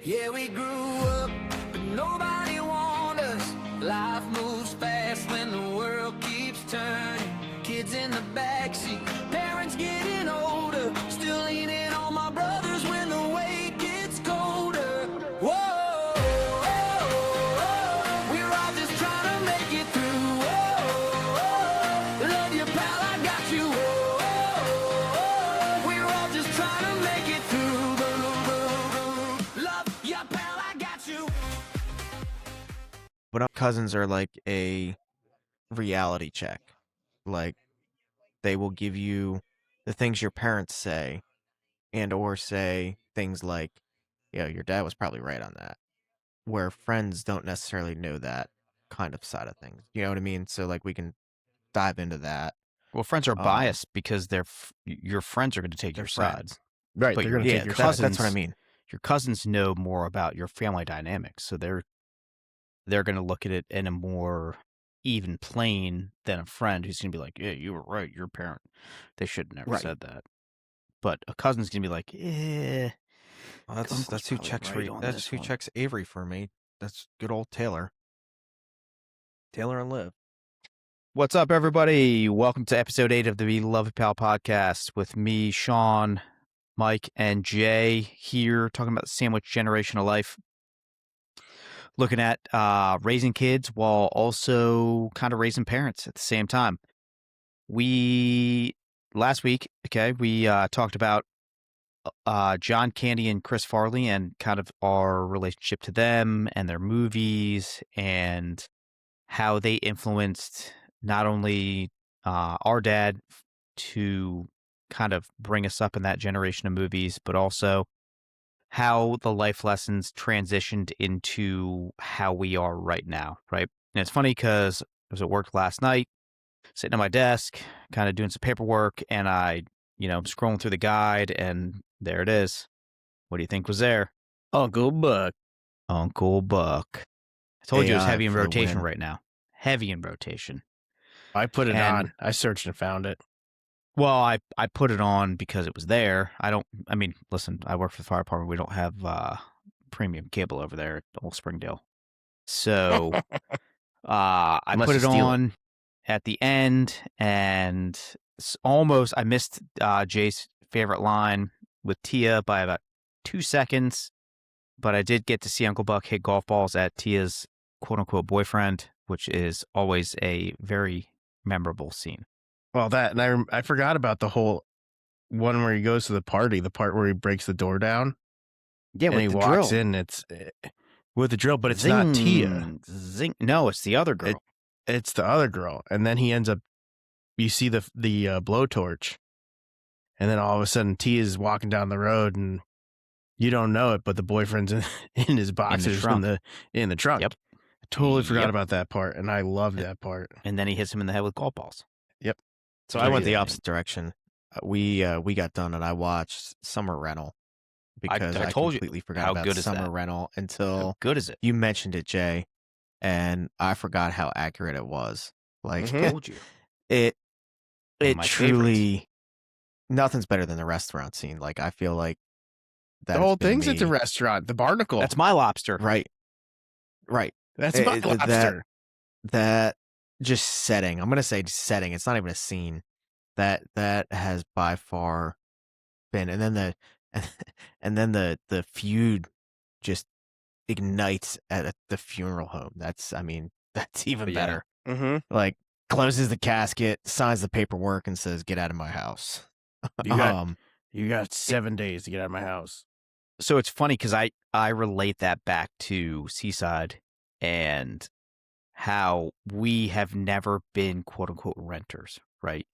Yeah, we grew up, but nobody warned us. Life moves fast when the world keeps turning. Kids in the backseat, parents getting older. Still leaning on my brothers when the weight gets colder. Whoa, we're all just trying to make it through. Whoa, love you, pal, I got you. Whoa, we're all just trying to make it through. Love you, pal, I got you. But cousins are like a reality check. Like, they will give you the things your parents say and or say things like, yeah, your dad was probably right on that. Where friends don't necessarily know that kind of side of things. You know what I mean? So like we can dive into that. Well, friends are biased because your friends are going to take your friends. sides. Right, But they're your going to Yeah, take your that's side. what I mean. Your cousins know more about your family dynamics, so they're going to look at it in a more even plane than a friend who's going to be like, "Yeah, you were right. Your parent, they should have never Right. said that." But a cousin's going to be like, Well, Uncle's that's who probably checks right on that's this who one. checks Avery for me. That's good old Taylor. Taylor and Liv. What's up, everybody? Welcome to episode 8 of the Beloved Pal podcast with me, Sean, Mike, and Jay here talking about the sandwich generation of life. Looking at raising kids while also kind of raising parents at the same time. Last week, we talked about John Candy and Chris Farley and kind of our relationship to them and their movies and how they influenced not only our dad to kind of bring us up in that generation of movies, but also how the life lessons transitioned into how we are right now, right? And it's funny because I was at work last night, sitting at my desk, kind of doing some paperwork, and I'm scrolling through the guide, and there it is. What do you think was there? Uncle Buck. Uncle Buck. I told you it was AI heavy in for the rotation win. right now. Heavy in rotation. I put it And- on. I searched and found it. Well, I put it on because it was there. Listen, I work for the fire department. We don't have premium cable over there at Old Springdale. So I Unless put you it steal it. on at the end, and I missed Jay's favorite line with Tia by about 2 seconds, but I did get to see Uncle Buck hit golf balls at Tia's quote-unquote boyfriend, which is always a very memorable scene. Well, that, and I forgot about the whole one where he goes to the party, the part where he breaks the door down. Yeah, and he walks in, it's with the drill, but it's not Tia. Zing. No, it's the other girl. It's the other girl. And then he ends up, you see the blowtorch, and then all of a sudden Tia's walking down the road, and you don't know it, but the boyfriend's in his boxers in the trunk. Yep. I totally forgot Yep. about that part, and I loved that part. And then he hits him in the head with golf balls. Yep. So I went the opposite direction. We got done and I watched Summer Rental because I told you completely forgot how about good is Summer that? Rental How until good is it? you mentioned it, Jay, and I forgot how accurate it was. Like I told you. it One of my truly nothing's better than the restaurant scene. Like I feel like The that whole has been thing's at the me. restaurant, the barnacle. That's my lobster. Right. That's my lobster. That just setting. I'm gonna say setting. It's not even a scene. That has by far been, and then the feud just ignites at the funeral home. That's even Yeah. better. Mm-hmm. Like closes the casket, signs the paperwork, and says, "Get out of my house." You got 7 days to get out of my house. So it's funny because I relate that back to Seaside and how we have never been quote unquote renters, right?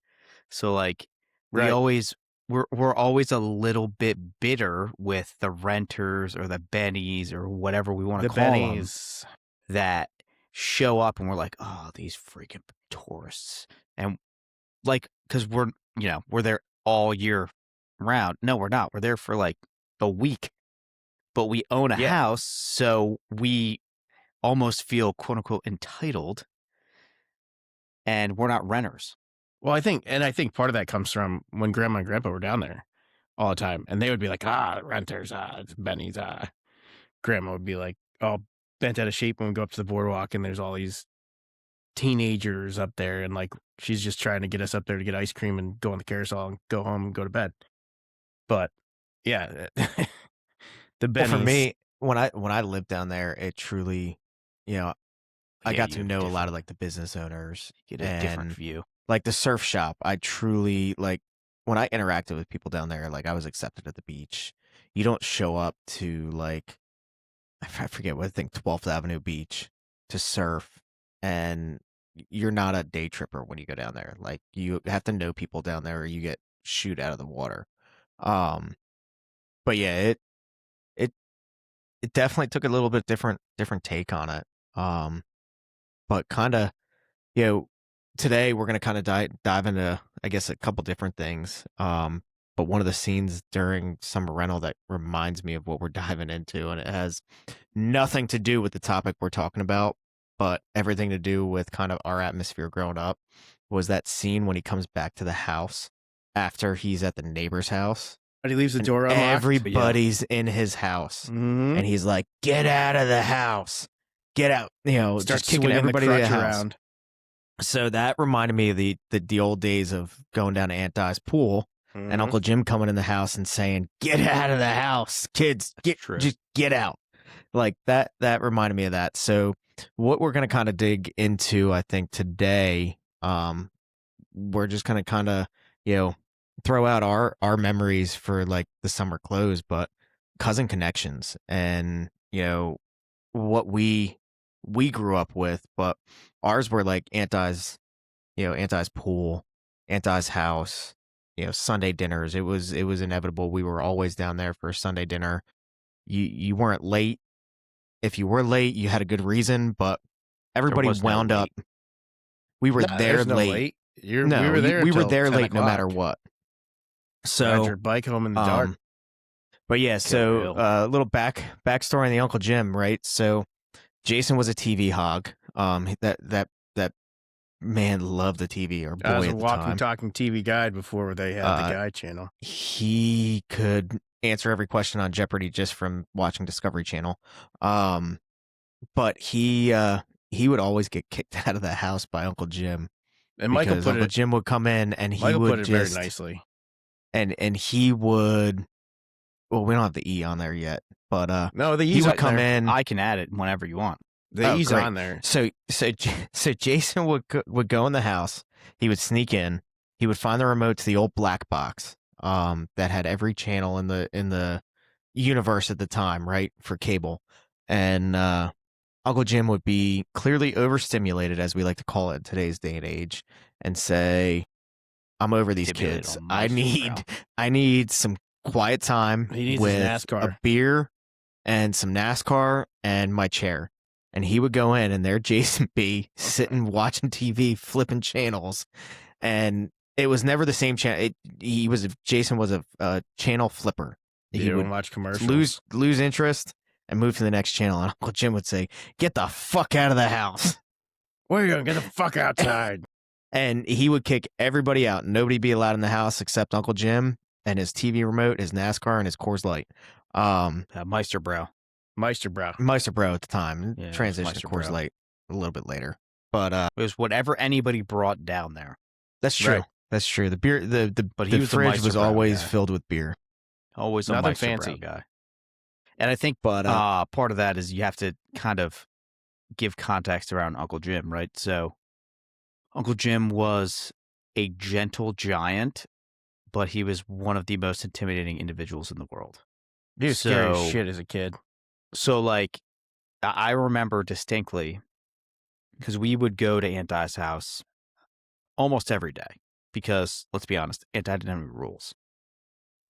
So like Right. we're always a little bit bitter with the renters or the bennies or whatever we want to The call bennies. them that show up and we're like, oh, these freaking tourists, and like because we're there all year round. No, we're not. We're there for like a week, but we own a house, so we almost feel quote unquote entitled, and we're not renters. Well, I think part of that comes from when Grandma and Grandpa were down there all the time, and they would be like, renters, it's bennies, grandma would be like all bent out of shape when we go up to the boardwalk, and there's all these teenagers up there, and like she's just trying to get us up there to get ice cream and go on the carousel and go home and go to bed. But yeah, the Well, Bennies. for me, when I lived down there, it truly, you know, I Yeah, got you to have know a lot different- of like the business owners You get a different and view. like the surf shop. I truly like when I interacted with people down there, like I was accepted at the beach. You don't show up to like I forget what I think 12th Avenue Beach to surf, and you're not a day tripper when you go down there. Like you have to know people down there, or you get shoot out of the water. But yeah, it it definitely took a little bit different take on it. But kind of, you know, today we're gonna kind of dive into, I guess, a couple different things. But one of the scenes during Summer Rental that reminds me of what we're diving into, and it has nothing to do with the topic we're talking about, but everything to do with kind of our atmosphere growing up, was that scene when he comes back to the house after he's at the neighbor's house. But he leaves the And door unlocked. everybody's in his house, Mhm. and he's like, "Get out of the house, get out!" You know, Starts just kicking swinging everybody the to the crutch house. around. So that reminded me of the old days of going down to Aunt Di's pool and Mhm. Uncle Jim coming in the house and saying, "Get out of the house, kids! True. Just get out!" Like that. That reminded me of that. So what we're gonna kind of dig into, I think today, we're just gonna kind of, you know, throw out our memories for like the summer clothes, but cousin connections, and you know what we grew up with, but ours were like Aunt Di's pool, Aunt Di's house, you know, Sunday dinners. It was inevitable. We were always down there for a Sunday dinner. You weren't late. If you were late, you had a good reason, but everybody was no wound up. late. We were Nah, there there's no late. late. No, we were there. we were till there 10 late no matter o'clock. what. Ride So, your bike home in the dark. but yeah, so real. a little backstory on the Uncle Jim, right? So Jason was a TV hog. That man loved the TV, or boy I was a at the walking, time. talking TV guide before they had the guide channel. He could answer every question on Jeopardy just from watching Discovery Channel. But he would always get kicked out of the house by Uncle Jim, And Michael because put Uncle it. Jim would come in and he Michael would put it just very nicely. and he would. Well, we don't have the E on there yet, but No, the he E's would on come there. in. I can add it whenever you want. The E's great. on there. So Jason would go in the house. He would sneak in. He would find the remote to the old black box that had every channel in the universe at the time, right, for cable. And Uncle Jim would be clearly overstimulated, as we like to call it in today's day and age, and say, "I'm over these Stimulated kids. on Meister I need some quiet time He needs his with NASCAR. a beer and some NASCAR and my chair." And he would go in, and there Jason be sitting watching TV, flipping channels, and it was never the same channel. Jason was a channel flipper. You He don't would watch commercials. lose interest and move to the next channel, and Uncle Jim would say, "Get the fuck out of the house." Where are you going? Get the fuck outside. And he would kick everybody out. Nobody be allowed in the house except Uncle Jim and his TV remote, his NASCAR, and his Coors Light. Meisterbrow. Meisterbro at the time. Yeah, it was Transitioned to Coors Meisterbrow. Light a little bit later. But It was whatever anybody brought down there. that's true. Right. That's true. The beer, But he the was a fridge was Meisterbrow always guy. filled with beer. Always a Nothing Meisterbrow fancy. guy. And I think But part of that is you have to kind of give context around Uncle Jim, right? So Uncle Jim was a gentle giant, but he was one of the most intimidating individuals in the world. He was scary as So- shit as a kid. So, like, I remember distinctly because we would go to Aunt Di's house almost every day because, let's be honest, Aunt Di didn't have any rules.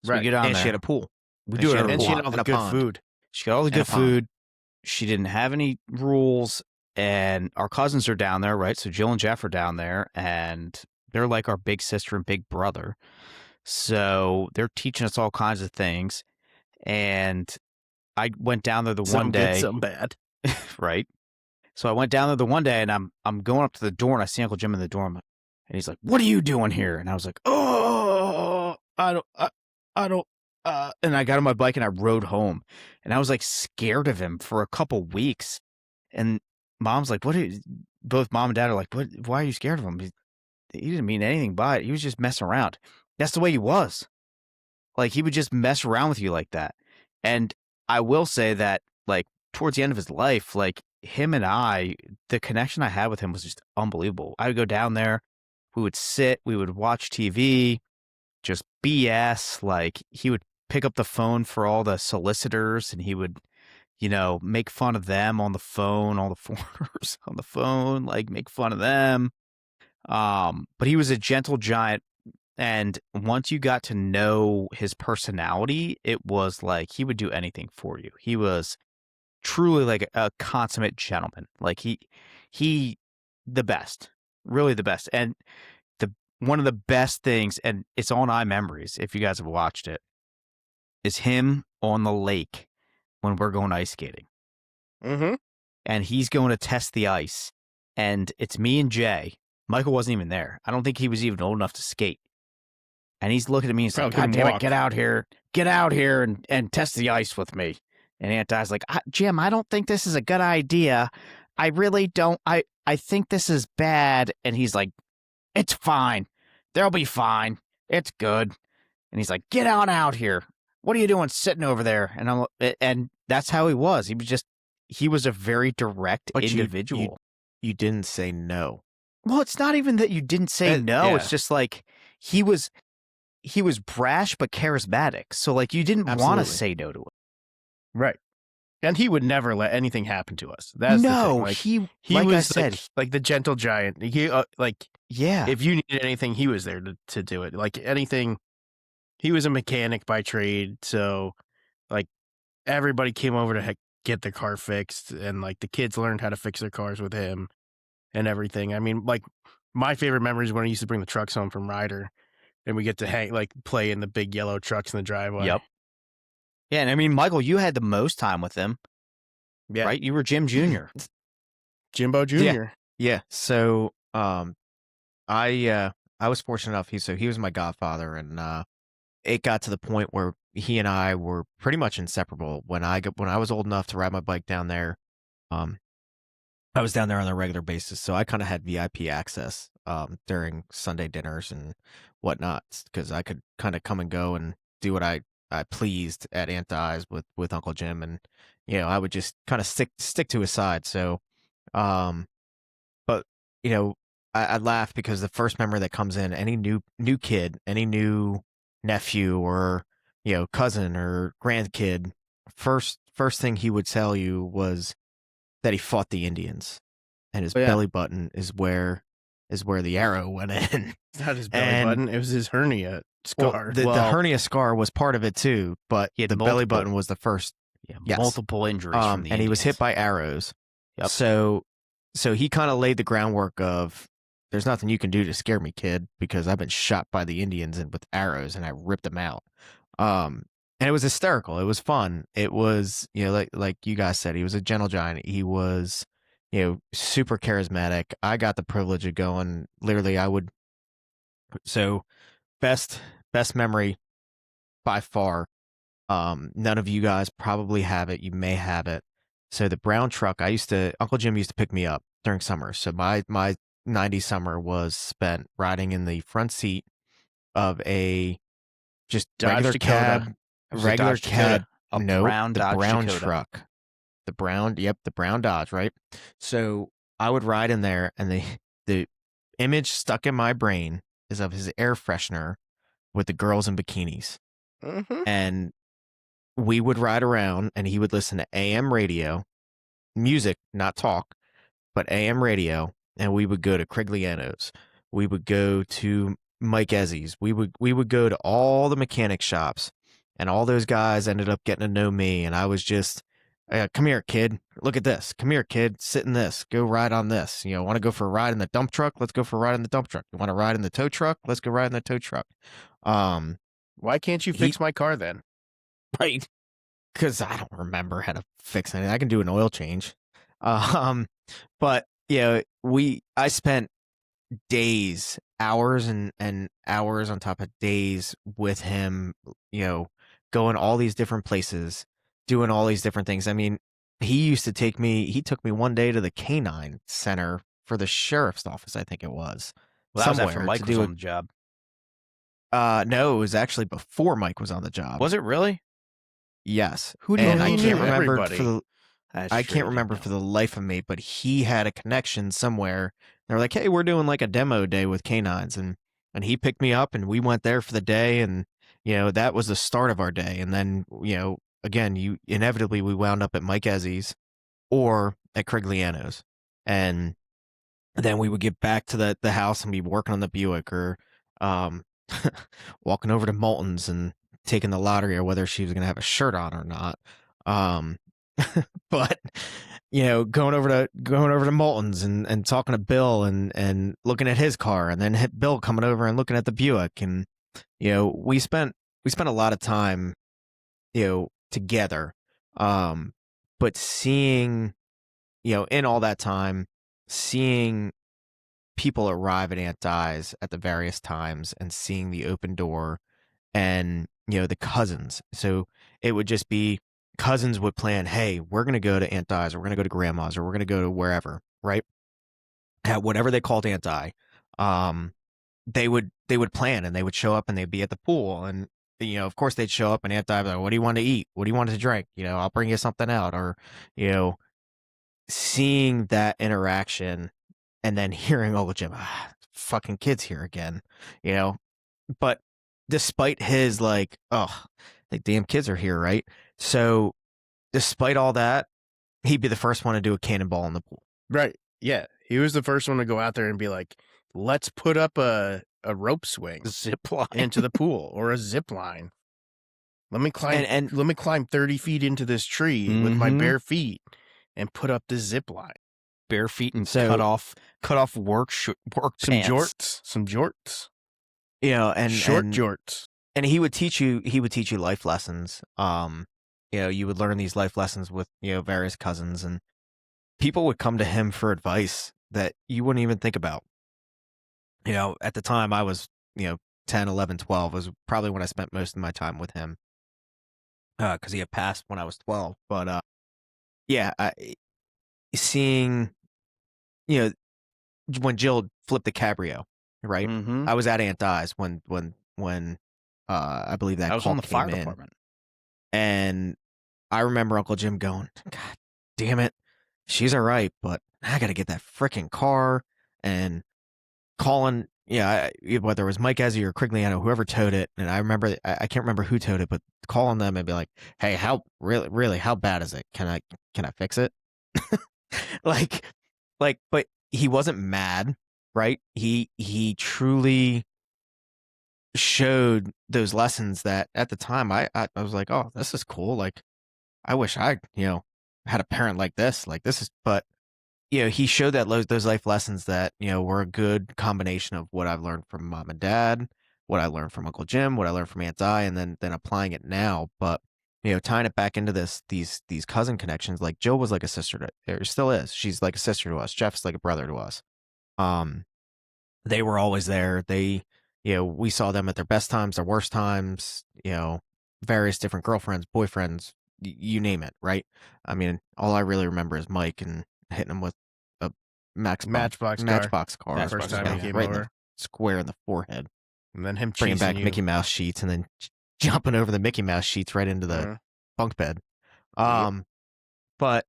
So Right. we get down and there. she had a pool. we and do she it had at a a And she pool. had all and the a good pond. food. She got all the and a good pond. food. She didn't have any rules. And our cousins are down there, right? So Jill and Jeff are down there, and they're like our big sister and big brother. So they're teaching us all kinds of things. And I went down there the Some one good, day, some bad. right? So I went down there the one day, and I'm going up to the door, and I see Uncle Jim in the door, and he's like, "What are you doing here?" And I was like, "Oh, I don't And I got on my bike and I rode home, and I was like scared of him for a couple weeks. And mom's like, both mom and dad are like, why are you scared of him? He didn't mean anything by it. He was just messing around. That's the way he was. Like, he would just mess around with you like that. And I will say that, like, towards the end of his life, like, him and I, the connection I had with him was just unbelievable. I would go down there, we would sit, we would watch TV, just BS. Like, he would pick up the phone for all the solicitors, and he would, make fun of them on the phone, all the foreigners on the phone, like, make fun of them. But he was a gentle giant. And once you got to know his personality, it was like he would do anything for you. He was truly like a consummate gentleman. Like the best, really the best. And one of the best things, and it's on iMemories, if you guys have watched it, is him on the lake when we're going ice skating. Mm-hmm. And he's going to test the ice. And it's me and Jay. Michael wasn't even there. I don't think he was even old enough to skate. And he's looking at me and saying, God damn it, get out here and test the ice with me. And Aunt Di's like, Jim, I don't think this is a good idea. I really don't. I think this is bad. And he's like, it's fine. They'll be fine. It's good. And he's like, get on out here. What are you doing sitting over there? And that's how he was. He was a very direct individual. You didn't say no. Well, it's not even that you didn't say no. Yeah. It's just like he was brash but charismatic. So like you didn't want to say no to him. Right. And he would never let anything happen to us. That's the thing. Like, he like was, I said, like the gentle giant. He if you needed anything, he was there to do it. Like anything, he was a mechanic by trade. So like everybody came over to get their car fixed, and like the kids learned how to fix their cars with him and everything. I mean, like my favorite memories when I used to bring the trucks home from Ryder, and we get to play in the big yellow trucks in the driveway. Yep. Yeah, and I mean, Michael, you had the most time with him. Yeah. Right? You were Jim Jr. Jimbo Jr. Yeah. So I was fortunate enough, he was my godfather, and it got to the point where he and I were pretty much inseparable. When I was old enough to ride my bike down there, I was down there on a regular basis, so I kind of had VIP access during Sunday dinners and whatnot, because I could kind of come and go and do what I pleased at Aunt Di's with Uncle Jim, and I would just kind of stick to his side. So, but I laugh because the first memory that comes in, any new kid, any new nephew or cousin or grandkid, first thing he would tell you was that he fought the Indians, and his belly button is where the arrow went in. It's not his belly button; it was his hernia scar. Well, the hernia scar was part of it too, but the belly button was the first. Yeah, yes. Multiple injuries from the Indians. He was hit by arrows. Yep. So he kind of laid the groundwork of, there's nothing you can do to scare me, kid, because I've been shot by the Indians and with arrows, and I ripped them out. And it was hysterical. It was fun. It was, like you guys said, he was a gentle giant. He was, super charismatic. I got the privilege of going. Literally, so best memory by far. None of you guys probably have it. You may have it. So the brown truck, Uncle Jim used to pick me up during summer. So my 90s summer was spent riding in the front seat of a just Dodge regular Dakota. Regular cab. No, brown the Dodge brown Dakota. truck. The brown Dodge, right? So I would ride in there, and the image stuck in my brain is of his air freshener with the girls in bikinis. Mm-hmm. And we would ride around, and he would listen to AM radio, music, not talk, but AM radio, and we would go to Crigliano's. We would go to Mike Ezzy's. We would go to all the mechanic shops, and all those guys ended up getting to know me, and I was just, come here, kid. Look at this. Come here, kid. Sit in this. Go ride on this. Want to go for a ride in the dump truck? Let's go for a ride in the dump truck. You want to ride in the tow truck? Let's go ride in the tow truck. Why can't you fix my car then? Right. Because I don't remember how to fix anything. I can do an oil change. But I spent days, hours and hours on top of days with him, going all these different places, doing all these different things. I mean, he took me one day to the canine center for the sheriff's office, I think it was. Well, that was after somewhere Mike to was do on the job. no, it was actually before Mike was on the job. Was it really? Yes. Who knew And I who can't knew remember everybody? for the That's I true, can't you remember didn't for know. the life of me, but he had a connection somewhere. They were like, "Hey, we're doing like a demo day with canines," and he picked me up, and we went there for the day, and that was the start of our day. And then again, you inevitably we wound up at Mike Ezzy's or at Crigliano's, and then we would get back to the house and be working on the Buick or um, walking over to Moulton's and taking the lottery or whether she was going to have a shirt on or not. Um, but going over to Moulton's and talking to Bill and looking at his car, and then Bill coming over and looking at the Buick, and we spent a lot of time together. But seeing in all that time, seeing people arrive at Aunt Di's at the various times and seeing the open door and the cousins. So it would just be cousins would plan, hey, we're going to go to Aunt Di's or we're going to go to grandma's or we're going to go to wherever, right? At whatever they called Aunt Di. They would plan and they would show up and they'd be at the pool, and of course they'd show up and Aunt Di would be like, what do you want to eat? What do you want to drink? I'll bring you something out. Or seeing that interaction and then hearing Uncle Jim, fucking kids here again, but despite his like, oh, like damn kids are here, right? So despite all that, he'd be the first one to do a cannonball in the pool. Right. Yeah. He was the first one to go out there and be like, let's put up a rope swing Zip line. into the pool or a zip line. Let me climb let me climb 30 feet into this tree with my bare feet and put up this zip line. Bare feet and So- cut off work Some pants. jorts. And Short and, jorts. and he would teach you life lessons. You would learn these life lessons with various cousins, and people would come to him for advice that you wouldn't even think about. At the time I was 10, 11, 12 was probably when I spent most of my time with him, because he had passed when I was 12. But seeing when Jill flipped the cabrio, right? Mm-hmm. I was at Aunt Di's when I believe that I was call on the came fire in. department. And I remember Uncle Jim going, God damn it, she's all right, but I got to get that freaking car, and calling, whether it was Mike Ezzy or Crigliano, whoever towed it. And I remember, I can't remember who towed it, but calling them and be like, hey, how really, how bad is it? Can I fix it? like, but he wasn't mad, right? He truly showed those lessons that at the time I was like, oh, this is cool. Like, I wish I, had a parent like this. Like, this is, but he showed that those life lessons that were a good combination of what I've learned from mom and dad, what I learned from Uncle Jim, what I learned from Aunt Di, and then applying it now. But tying it back into these cousin connections, like Jill was like a sister to, or still is. She's like a sister to us. Jeff's like a brother to us. They were always there. They, we saw them at their best times, their worst times. Various different girlfriends, boyfriends, you name it, right? I mean, all I really remember is Mike and hitting him with a Matchbox car. Matchbox car. First time he came right in the over. square in the forehead. And then him Bringing chasing back you. Mickey Mouse sheets and then jumping over the Mickey Mouse sheets right into the bunk bed. But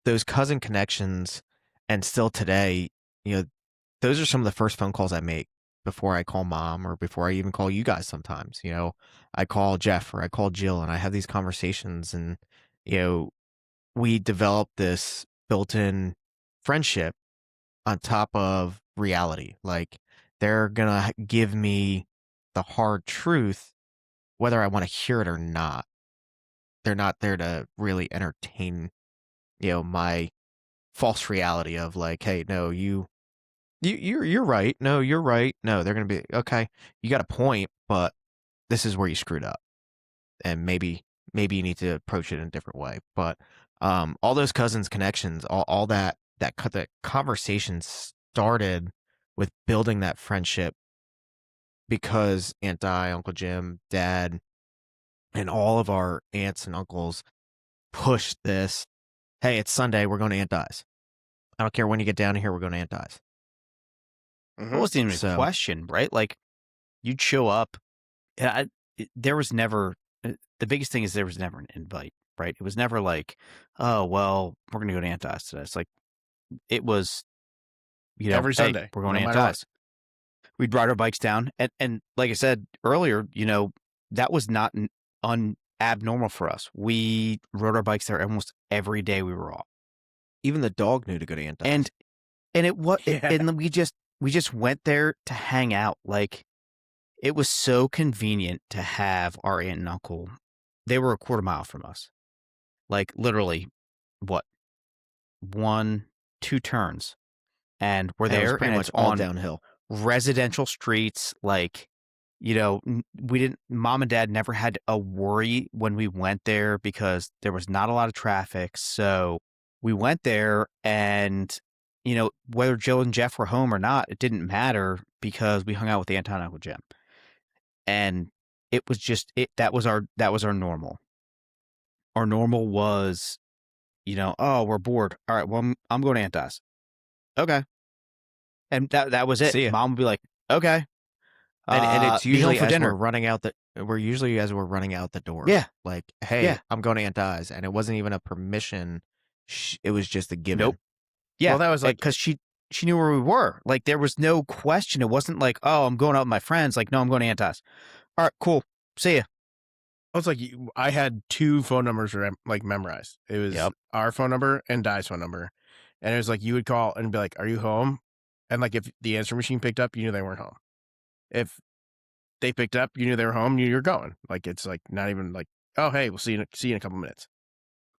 those cousin connections, and still today, those are some of the first phone calls I make before I call mom or before I even call you guys. Sometimes I call Jeff or I call Jill and I have these conversations, and we develop this built-in friendship on top of reality. Like, they're gonna give me the hard truth whether I want to hear it or not. They're not there to really entertain my false reality of like, hey, no, you're right. No, you're right. No, they're gonna be okay. You got a point, but this is where you screwed up, and maybe you need to approach it in a different way. But all those cousins connections, all that conversation started with building that friendship because Aunt Di, Uncle Jim, Dad, And all of our aunts and uncles pushed this. Hey, it's Sunday. We're going to Aunt Di's. I don't care when you get down here. We're going to Aunt Di's. It wasn't even a So- question, right? Like, you'd show up. There was never, the biggest thing is there was never an invite, right? It was never like, oh, well, we're going to go to Aunt Di's today. It's like, it was, Every hey, Sunday, we're going no to Aunt matter what. Di's. We'd ride our bikes down. And like I said earlier, that was not abnormal for us. We rode our bikes there almost every day we were off. Even the dog knew to go to Aunt Di's. And it was, Yeah. and we just went there to hang out. Like, it was so convenient to have our aunt and uncle. They were a quarter mile from us. Like, literally, what? 1-2 turns. And we're And it was there, pretty and much it's all on downhill. residential streets. Like, mom and dad never had a worry when we went there because there was not a lot of traffic. So we went there, and, whether Jill and Jeff were home or not, it didn't matter because we hung out with Aunt and Uncle Jim. And it was just, that was our normal. Our normal was, oh, we're bored. All right, well, I'm going to Aunt Di's. Okay. And that was it. See ya. Mom would be like, okay. And it's be home usually for as dinner. we're running out the door. Yeah. Like, hey, Yeah. I'm going to Aunt Di's. And it wasn't even a permission. It was just a given. Nope. Yeah. Well, that was like- because she knew where we were. Like, there was no question. It wasn't like, oh, I'm going out with my friends. Like, no, I'm going to Aunt Di's. All right, cool. See ya. I was like, I had 2 phone numbers like memorized. It was Yep. our phone number and Di's phone number. And it was like, you would call and be like, are you home? And like, if the answer machine picked up, you knew they weren't home. If they picked up, you knew they were home, you knew you're going. Like, it's like not even like, oh, hey, we'll see you in a couple minutes.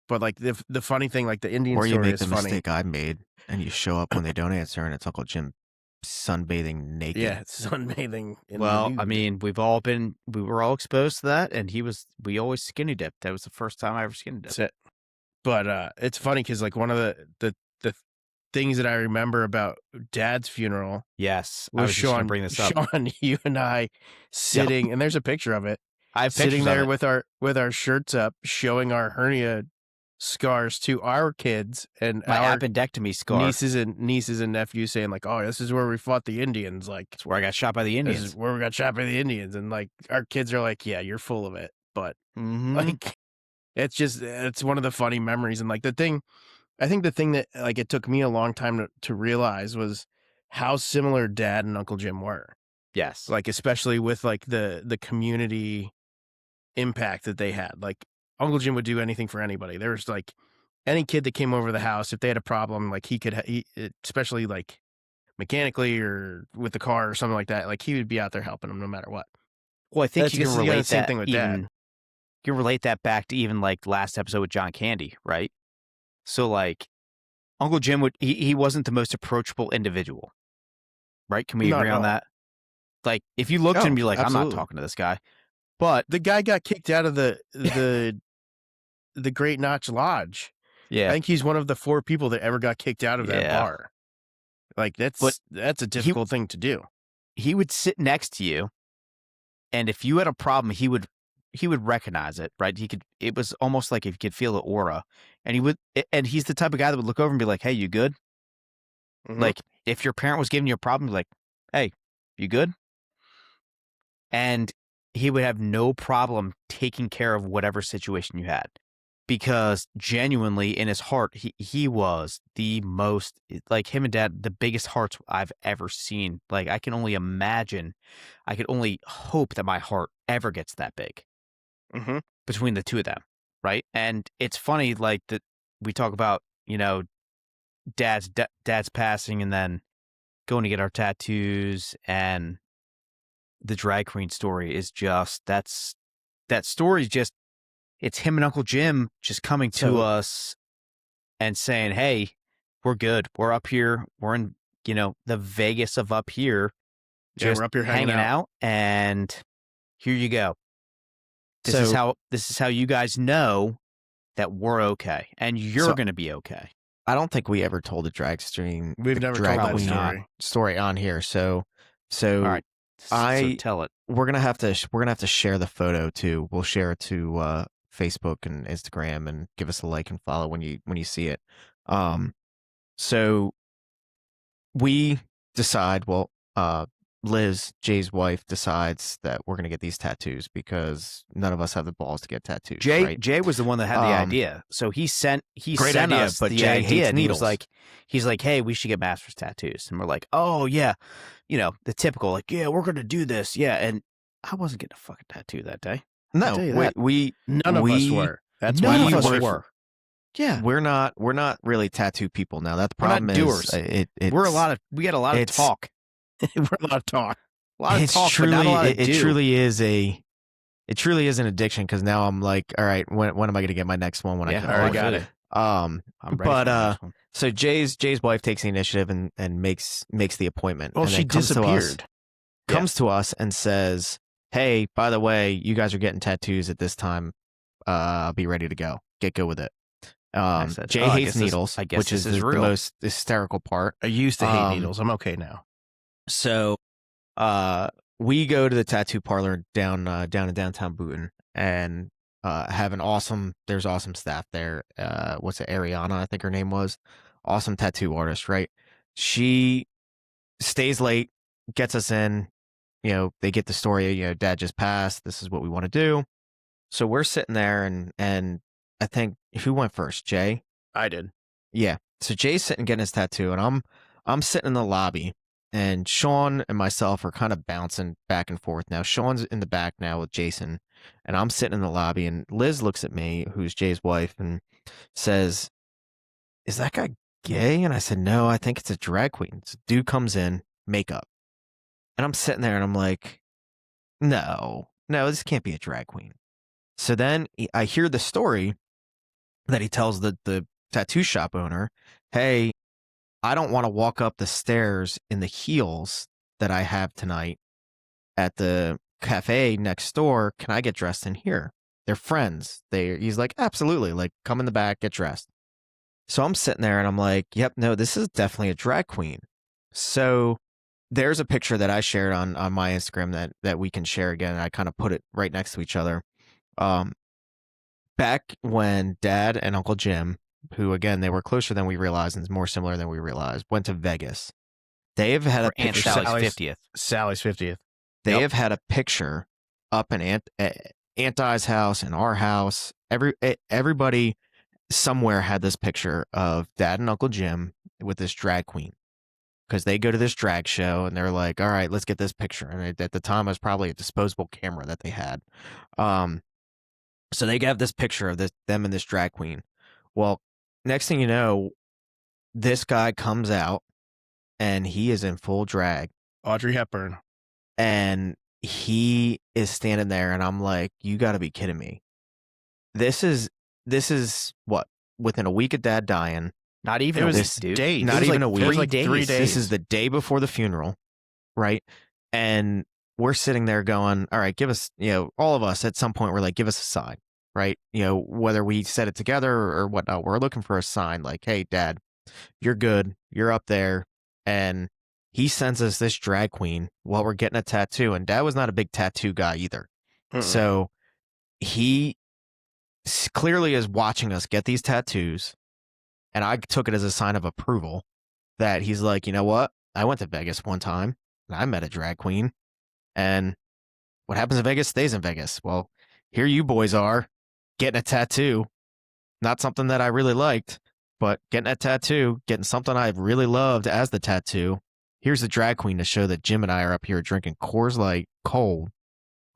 But like the funny thing, like the Indian Or you story make is the funny. mistake I made and you show up when they don't answer and it's Uncle Jim sunbathing naked. Yeah, sunbathing. In Well, the nude. I mean, we were all exposed to that, and we always skinny dipped. That was the first time I ever skinny dipped. That's it. But it's funny because like one of the things that I remember about Dad's funeral Yes, I was was just gonna Sean. bring this up. Sean, you and I sitting, and there's a picture of it. I have Sitting pictures there of it. with our shirts up, showing our hernia scars to our kids and My our appendectomy scar. nieces and nephews, saying like, "Oh, this is where we fought the Indians." Like, That's where I got shot by the this Indians. is where we got shot by the Indians, and like our kids are like, "Yeah, you're full of it," but Mm-hmm. like, it's one of the funny memories, and like I think the thing that like it took me a long time to realize was how similar Dad and Uncle Jim were. Yes. Like, especially with like the community impact that they had. Like, Uncle Jim would do anything for anybody. There was like any kid that came over the house, if they had a problem, like he could, especially like mechanically or with the car or something like that, like he would be out there helping them no matter what. Well, I think That's you can the relate same that thing with even, Dad. you can relate that back to even like last episode with John Candy, right? So like Uncle Jim he wasn't the most approachable individual, right? Can we Not agree at on all. that? Like, if you looked at him and be like, I'm absolutely. not talking to this guy. But The guy got kicked out of the Great Notch Lodge. yeah, I think he's one of the 4 people that ever got kicked out of that Yeah. bar. Like, that's a difficult thing to do. he would sit next to you, and if you had a problem, he would recognize it, right? It was almost like if he could feel the aura, and he's the type of guy that would look over and be like, hey, you good? Mhm. Like, if your parent was giving you a problem, he'd be like, hey, you good? And he would have no problem taking care of whatever situation you had, because genuinely in his heart, he was the most, like, him and Dad, the biggest hearts I've ever seen. Like, I can only imagine, I could only hope that my heart ever gets that big Mhm. between the two of them, right? And it's funny, like, that we talk about, dad's passing, and then going to get our tattoos, and the drag queen story is just, that story is just, it's him and Uncle Jim just coming to So- us and saying, hey, we're good. We're up here. We're in, the Vegas of up here. Yeah, Just we're up here hanging out. and here you go. This So- is how you guys know that we're okay, and you're So- going to be okay. I don't think we ever told the drag stream. We've the never drag told that queen story. story on here. So All right. So tell it. We're gonna have to share the photo too. We'll share it to Facebook and Instagram, and give us a like and follow when you see it. So we decide. Well, Liz, Jay's wife, decides that we're gonna get these tattoos because none of us have the balls to get tattoos. Right? Jay was the one that had the idea, so he sent great sent idea, us but the Jay idea. hates And needles. he's like, hey, we should get master's tattoos, and we're like, oh yeah, the typical like, yeah, we're gonna do this, yeah. And I wasn't getting a fucking tattoo that day. No, tell you wait, that. None of us were. That's None why of us we were. Yeah, we're not really tattoo people now. That the We're not problem doers. is we got a lot of it's- talk, we're a lot of talk. a lot of it's talk, truly but not a lot of it do. truly is an addiction, because now I'm like, all right, when am I going to get my next one when I Yeah, get all right, home? got it. I'm ready But, for the next one. So Jay's wife takes the initiative and makes the appointment. Well, and she then disappeared. comes to us and says, "Hey, by the way, you guys are getting tattoos at this time. I'll be ready to go. Get good with it." said, Jay "Oh, I hates guess this- needles, I guess which this is is the real." most hysterical part. I used to hate Um, needles. I'm okay now. So, we go to the tattoo parlor down in downtown Boonton, and have there's awesome staff there. What's it, Ariana, I think her name was. Awesome tattoo artist, right? She stays late, gets us in. They get the story, dad just passed. This is what we want to do. So we're sitting there, and I think, who went first? Jay? I did. Yeah. So Jay's sitting getting his tattoo, and I'm sitting in the lobby, and Sean and myself are kind of bouncing back and forth. Now Sean's in the back now with Jason, and I'm sitting in the lobby, and Liz looks at me, who's Jay's wife, and says, "Is that guy gay?" And I said, "No, I think it's a drag queen." So dude comes in, makeup. And I'm sitting there and I'm like, no, this can't be a drag queen. So then I hear the story that he tells the tattoo shop owner, "Hey, I don't want to walk up the stairs in the heels that I have tonight at the cafe next door. Can I get dressed in here? They're friends." He's like, "Absolutely. Like, come in the back, get dressed." So I'm sitting there and I'm like, yep, no, this is definitely a drag queen. So there's a picture that I shared on my Instagram that we can share again. And I kind of put it right next to each other. Back when Dad and Uncle Jim, who again, they were closer than we realized and more similar than we realized, went to Vegas. They have had a Aunt picture. Sally's 50th. Sally's 50th. They Yep. have had a picture up in Aunt I's house and our house. Everybody somewhere had this picture of Dad and Uncle Jim with this drag queen, because they go to this drag show and they're like, all right, let's get this picture. And at the time, it was probably a disposable camera that they had. So they have this picture of them and this drag queen. Well, next thing you know, this guy comes out and he is in full drag, Audrey Hepburn. and he is standing there, and I'm like, you got to be kidding me. This is what, within a week of Dad dying. Not even It a was week, dude. days. Not It was even like a week. It was like 3 3 days. days. This is the day before the funeral, right? And we're sitting there going, all right, give us, all of us at some point, we're like, give us a sign, right? Whether we said it together or whatnot, we're looking for a sign like, hey, Dad, you're good. You're up there. And he sends us this drag queen while we're getting a tattoo. And Dad was not a big tattoo guy either. Mm-mm. So he clearly is watching us get these tattoos. And I took it as a sign of approval that he's like, you know what? I went to Vegas one time and I met a drag queen. And what happens in Vegas stays in Vegas. Well, here you boys are getting a tattoo. Not something that I really liked, but getting a tattoo, getting something I really loved as the tattoo. Here's the drag queen to show that Jim and I are up here drinking Coors Light cold,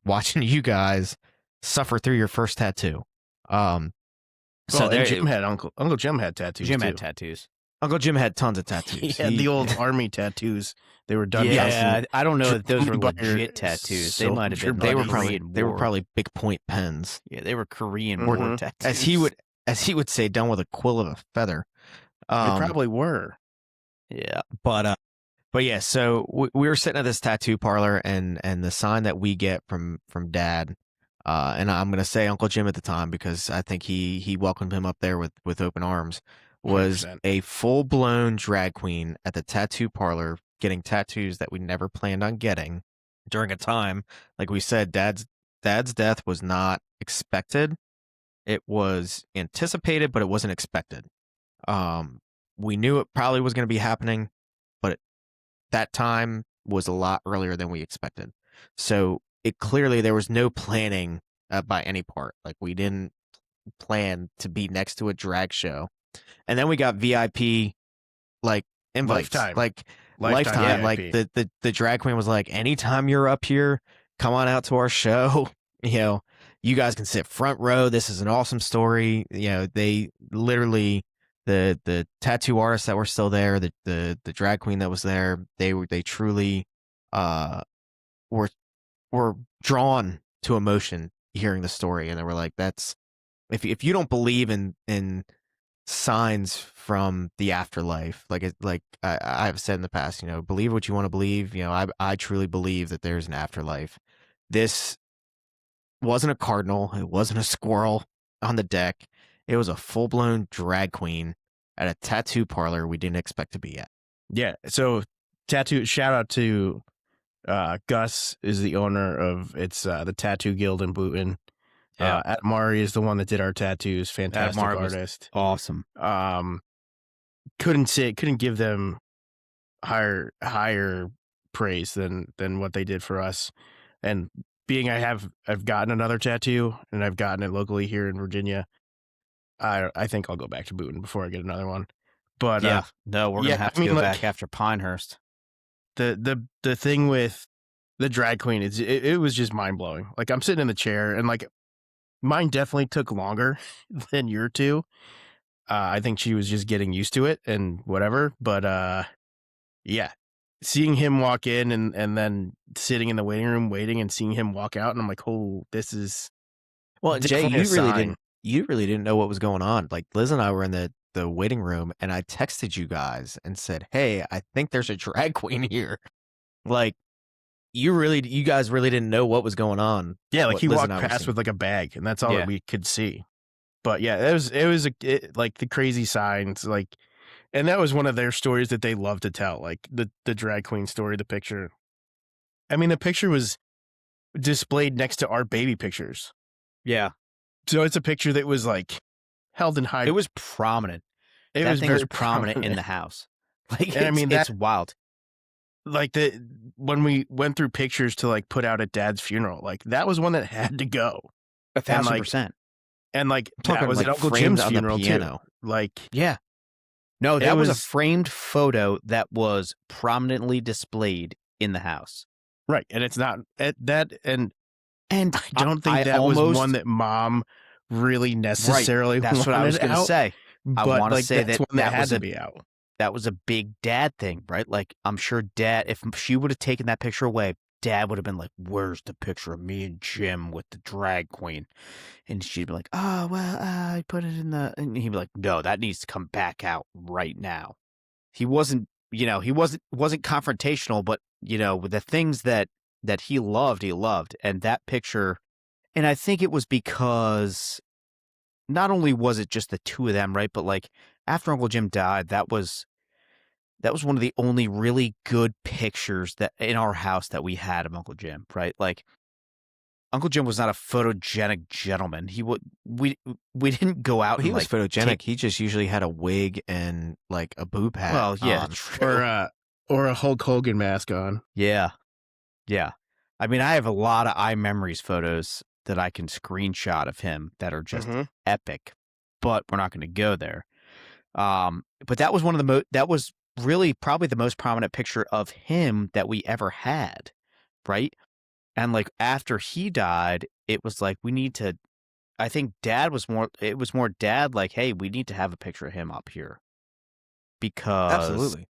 watching you guys suffer through your first tattoo. So there, Jim had Uncle Jim had tattoos. Jim too. had tattoos. Uncle Jim had tons of tattoos. He had the old army tattoos. They were done. Yeah, I don't know if those were By your legit tattoos. They might have been. they were like probably Korean they were War. probably Big Point pens, Yeah, they were Korean Mhm. War tattoos. as he would say, done with a quill of a feather. They probably were. Yeah. But yeah, so we were sitting at this tattoo parlor, and the sign that we get from Dad, and I'm gonna say Uncle Jim at the time because I think he welcomed him up there with open arms, was 100%. a full blown drag queen at the tattoo parlor getting tattoos that we never planned on getting, during a time, like we said, dad's death was not expected. It was anticipated, but it wasn't expected. We knew it probably was going to be happening, but that time was a lot earlier than we expected. So it clearly there was no planning by any part. Like we didn't plan to be next to a drag show, and then we got VIP like invites, Lifetime. like Lifetime like VIP. the drag queen was like, anytime you're up here, come on out to our show. You know, you guys can sit front row. This is an awesome story. You know, they literally the tattoo artists that were still there, the drag queen that was there, they truly were drawn to emotion hearing the story, and they were like, that's if you don't believe in signs from the afterlife, like I've said in the past, you know, believe what you want to believe. You know, I truly believe that there's an afterlife. This wasn't a cardinal, it wasn't a squirrel on the deck. It was a full-blown drag queen at a tattoo parlor we didn't expect to be at. Yeah. So tattoo shout out to Gus is the owner of the Tattoo Guild in Boonton. Yeah. Atmari is the one that did our tattoos. Fantastic Atmari was artist. awesome. Couldn't give them higher praise than what they did for us. And being I've gotten another tattoo and I've gotten it locally here in Virginia, I think I'll go back to Boonton before I get another one. But yeah, no, we're gonna have to go back after Pinehurst. The thing with the drag queen is it was just mind blowing. Like I'm sitting in the chair and like mine definitely took longer than your two. I think she was just getting used to it and whatever. But yeah, seeing him walk in and then sitting in the waiting room waiting and seeing him walk out, and I'm like, oh, this is well, Jay, definitely a sign. You really didn't know what was going on. Like Liz and I were in the waiting room, and I texted you guys and said, hey, I think there's a drag queen here. Like you guys really didn't know what was going on. Yeah, like what he Liz walked and I were past seeing. with like a bag, and that's all Yeah. that we could see. But yeah, it was like the crazy signs, like, and that was one of their stories that they love to tell, like the drag queen story, the picture. I mean, the picture was displayed next to our baby pictures. Yeah, So it's a picture that was like held in high. it was prominent. It that was thing very was prominent in the house. Like, And I mean, it's wild. Like when we went through pictures to like put out at Dad's funeral, like that was one that had to go. 1,000%. And like Talking that was like at Uncle framed Jim's on the funeral too. piano. Like Yeah. No, It that was a was- framed photo that was prominently displayed in the house. right, and it's not at that, and And I don't think that was one that Mom really necessarily. That's what I was wanted going to out, say. I but wanna like say that's that one that that had was to a- be out. That was a big dad thing, right? Like, I'm sure Dad, if she would have taken that picture away, Dad would have been like, where's the picture of me and Jim with the drag queen? And she'd be like, oh, well, I put it in the... And he'd be like, no, that needs to come back out right now. He wasn't, he wasn't confrontational, but, with the things that he loved. And that picture... And I think it was because not only was it just the two of them, right? But like after Uncle Jim died, that was one of the only really good pictures that in our house that we had of Uncle Jim, right? Like Uncle Jim was not a photogenic gentleman. We didn't go out. He and, was like, photogenic. He just usually had a wig and like a boob hat. Well, yeah, on. true. Or a Hulk Hogan mask on. Yeah. I mean, I have a lot of iMemories photos that I can screenshot of him that are just Mhm. epic, but we're not going to go there. But that was one of the that was really probably the most prominent picture of him that we ever had, right? And like after he died, it was like we need to. I think Dad was more. It was more Dad like, hey, we need to have a picture of him up here because Absolutely.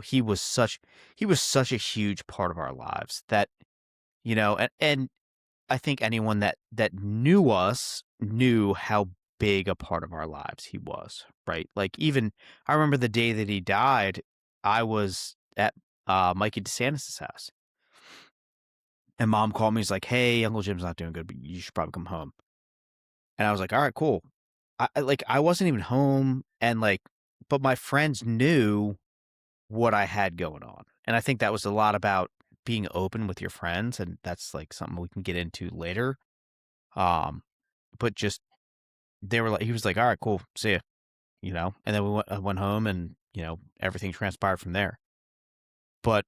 he was such a huge part of our lives that and I think anyone that knew us knew how big a part of our lives he was, right? Like even I remember the day that he died, I was at Mikey DeSantis' house. And Mom called me. He's like, hey, Uncle Jim's not doing good, but you should probably come home. And I was like, all right, cool. I wasn't even home, and but my friends knew what I had going on. And I think that was a lot about being open with your friends, and that's like something we can get into later. But just they were like, he was like, all right, cool, see ya, and then I went home, and everything transpired from there. But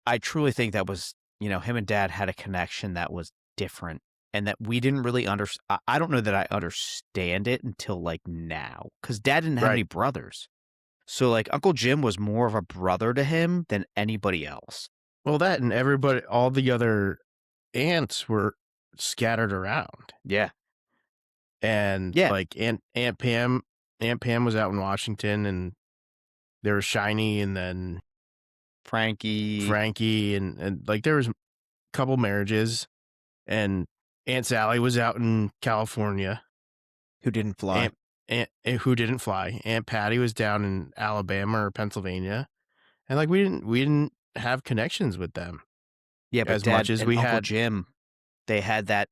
I truly think that was, him and Dad had a connection that was different, and that we didn't really understand. I don't know that I understand it until like now, because Dad didn't have Right. any brothers. So like Uncle Jim was more of a brother to him than anybody else. Well, that and everybody, all the other aunts were scattered around. Yeah. And Yeah. like Aunt Pam was out in Washington, and there was Shiny, and then Frankie, and like there was a couple marriages, and Aunt Sally was out in California. Who didn't fly? Who didn't fly. Aunt Patty was down in Alabama or Pennsylvania, and like we didn't have connections with them. Yeah, but as Dad much as and we Uncle had. Jim, they had that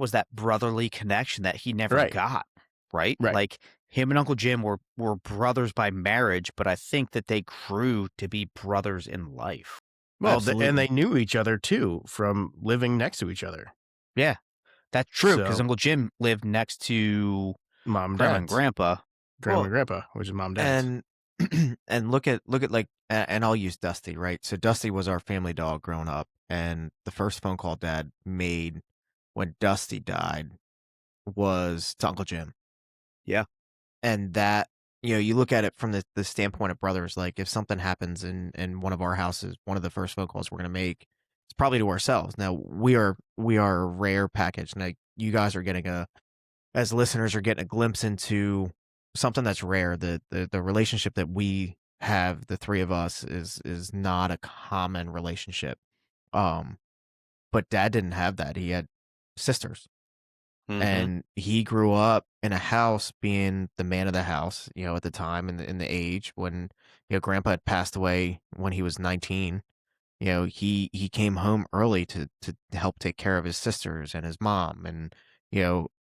was that brotherly connection that he never Right. got. Right? Right. Like him and Uncle Jim were brothers by marriage, but I think that they grew to be brothers in life. Well, and they knew each other too from living next to each other. Yeah, that's true, because So- Uncle Jim lived next to Mom and Grandma Dad, and Grandpa. Grandma Well, and Grandpa, which is Mom and Dad's. And look at like, and I'll use Dusty, right? So Dusty was our family dog growing up, and the first phone call Dad made when Dusty died was to Uncle Jim. Yeah. And that, you look at it from the standpoint of brothers, like if something happens in one of our houses, one of the first phone calls we're going to make, it's probably to ourselves. Now we are a rare package. Now you guys are getting as listeners are getting a glimpse into something that's rare. The relationship that we have, the three of us, is not a common relationship. But Dad didn't have that. He had sisters. Mhm. And he grew up in a house being the man of the house, at the time in the age when, Grandpa had passed away when he was 19. He came home early to help take care of his sisters and his mom, and